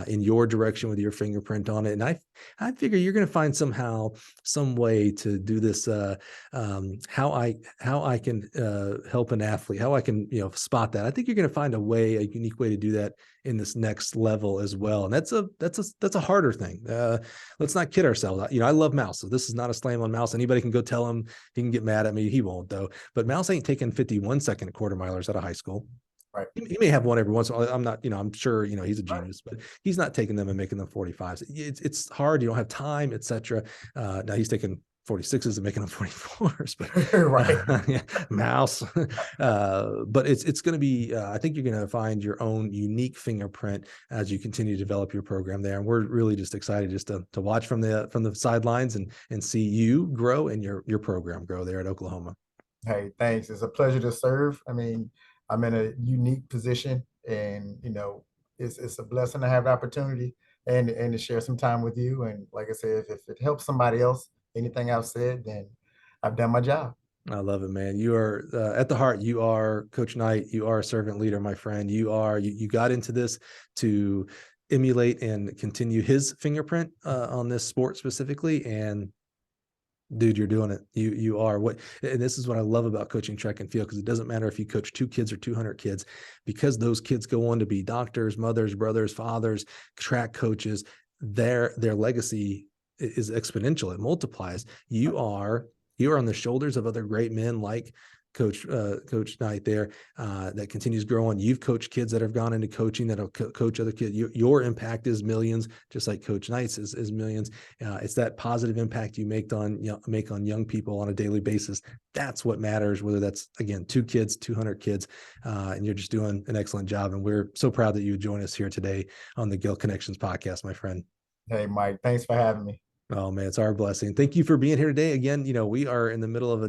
in your direction with your fingerprint on it. And I figure you're going to find some way to do this. How I can help an athlete, how I can spot that. I think you're going to find a unique way to do that in this next level as well. And that's a harder thing. Let's not kid ourselves. I love Mouse, so this is not a slam on Mouse. Anybody can go tell him. He can get mad at me. He won't though. But Mouse ain't taking 51-second quarter milers out of high school. Right. He may have one every once in a while. I'm not, I'm sure, he's a genius, but he's not taking them and making them 45s. It's hard. You don't have time, etc. Now he's taking 46s and making them 44s, but right. Mouse. But it's going to be, I think you're going to find your own unique fingerprint as you continue to develop your program there. And we're really just excited just to watch from the sidelines and see you grow and your program grow there at Oklahoma. Hey, thanks. It's a pleasure to serve. I mean, I'm in a unique position, and it's a blessing to have the opportunity and to share some time with you. And like I said, if it helps somebody else, anything I've said, then I've done my job. I love it, man. You are at the heart. You are Coach Knight. You are a servant leader, my friend. You got into this to emulate and continue his fingerprint on this sport specifically. And dude, you're doing it. You are and this is what I love about coaching track and field, because it doesn't matter if you coach 2 kids or 200 kids, because those kids go on to be doctors, mothers, brothers, fathers, track coaches. Their legacy is exponential. It multiplies. You are on the shoulders of other great men like Coach Knight there that continues growing. You've coached kids that have gone into coaching that'll coach other kids. Your impact is millions, just like Coach Knight's is millions. It's that positive impact you make on young people on a daily basis. That's what matters, whether that's, again, 2 kids, 200 kids, and you're just doing an excellent job. And we're so proud that you would join us here today on the Gill Connections podcast, my friend. Hey, Mike, thanks for having me. Oh man, it's our blessing. Thank you for being here today. Again, we are in the middle of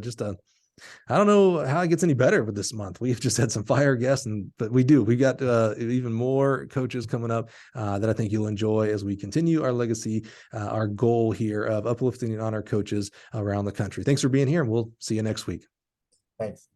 I don't know how it gets any better with this month. We've just had some fire guests, but we got even more coaches coming up that I think you'll enjoy as we continue our legacy, our goal here of uplifting and honor coaches around the country. Thanks for being here, and we'll see you next week. Thanks.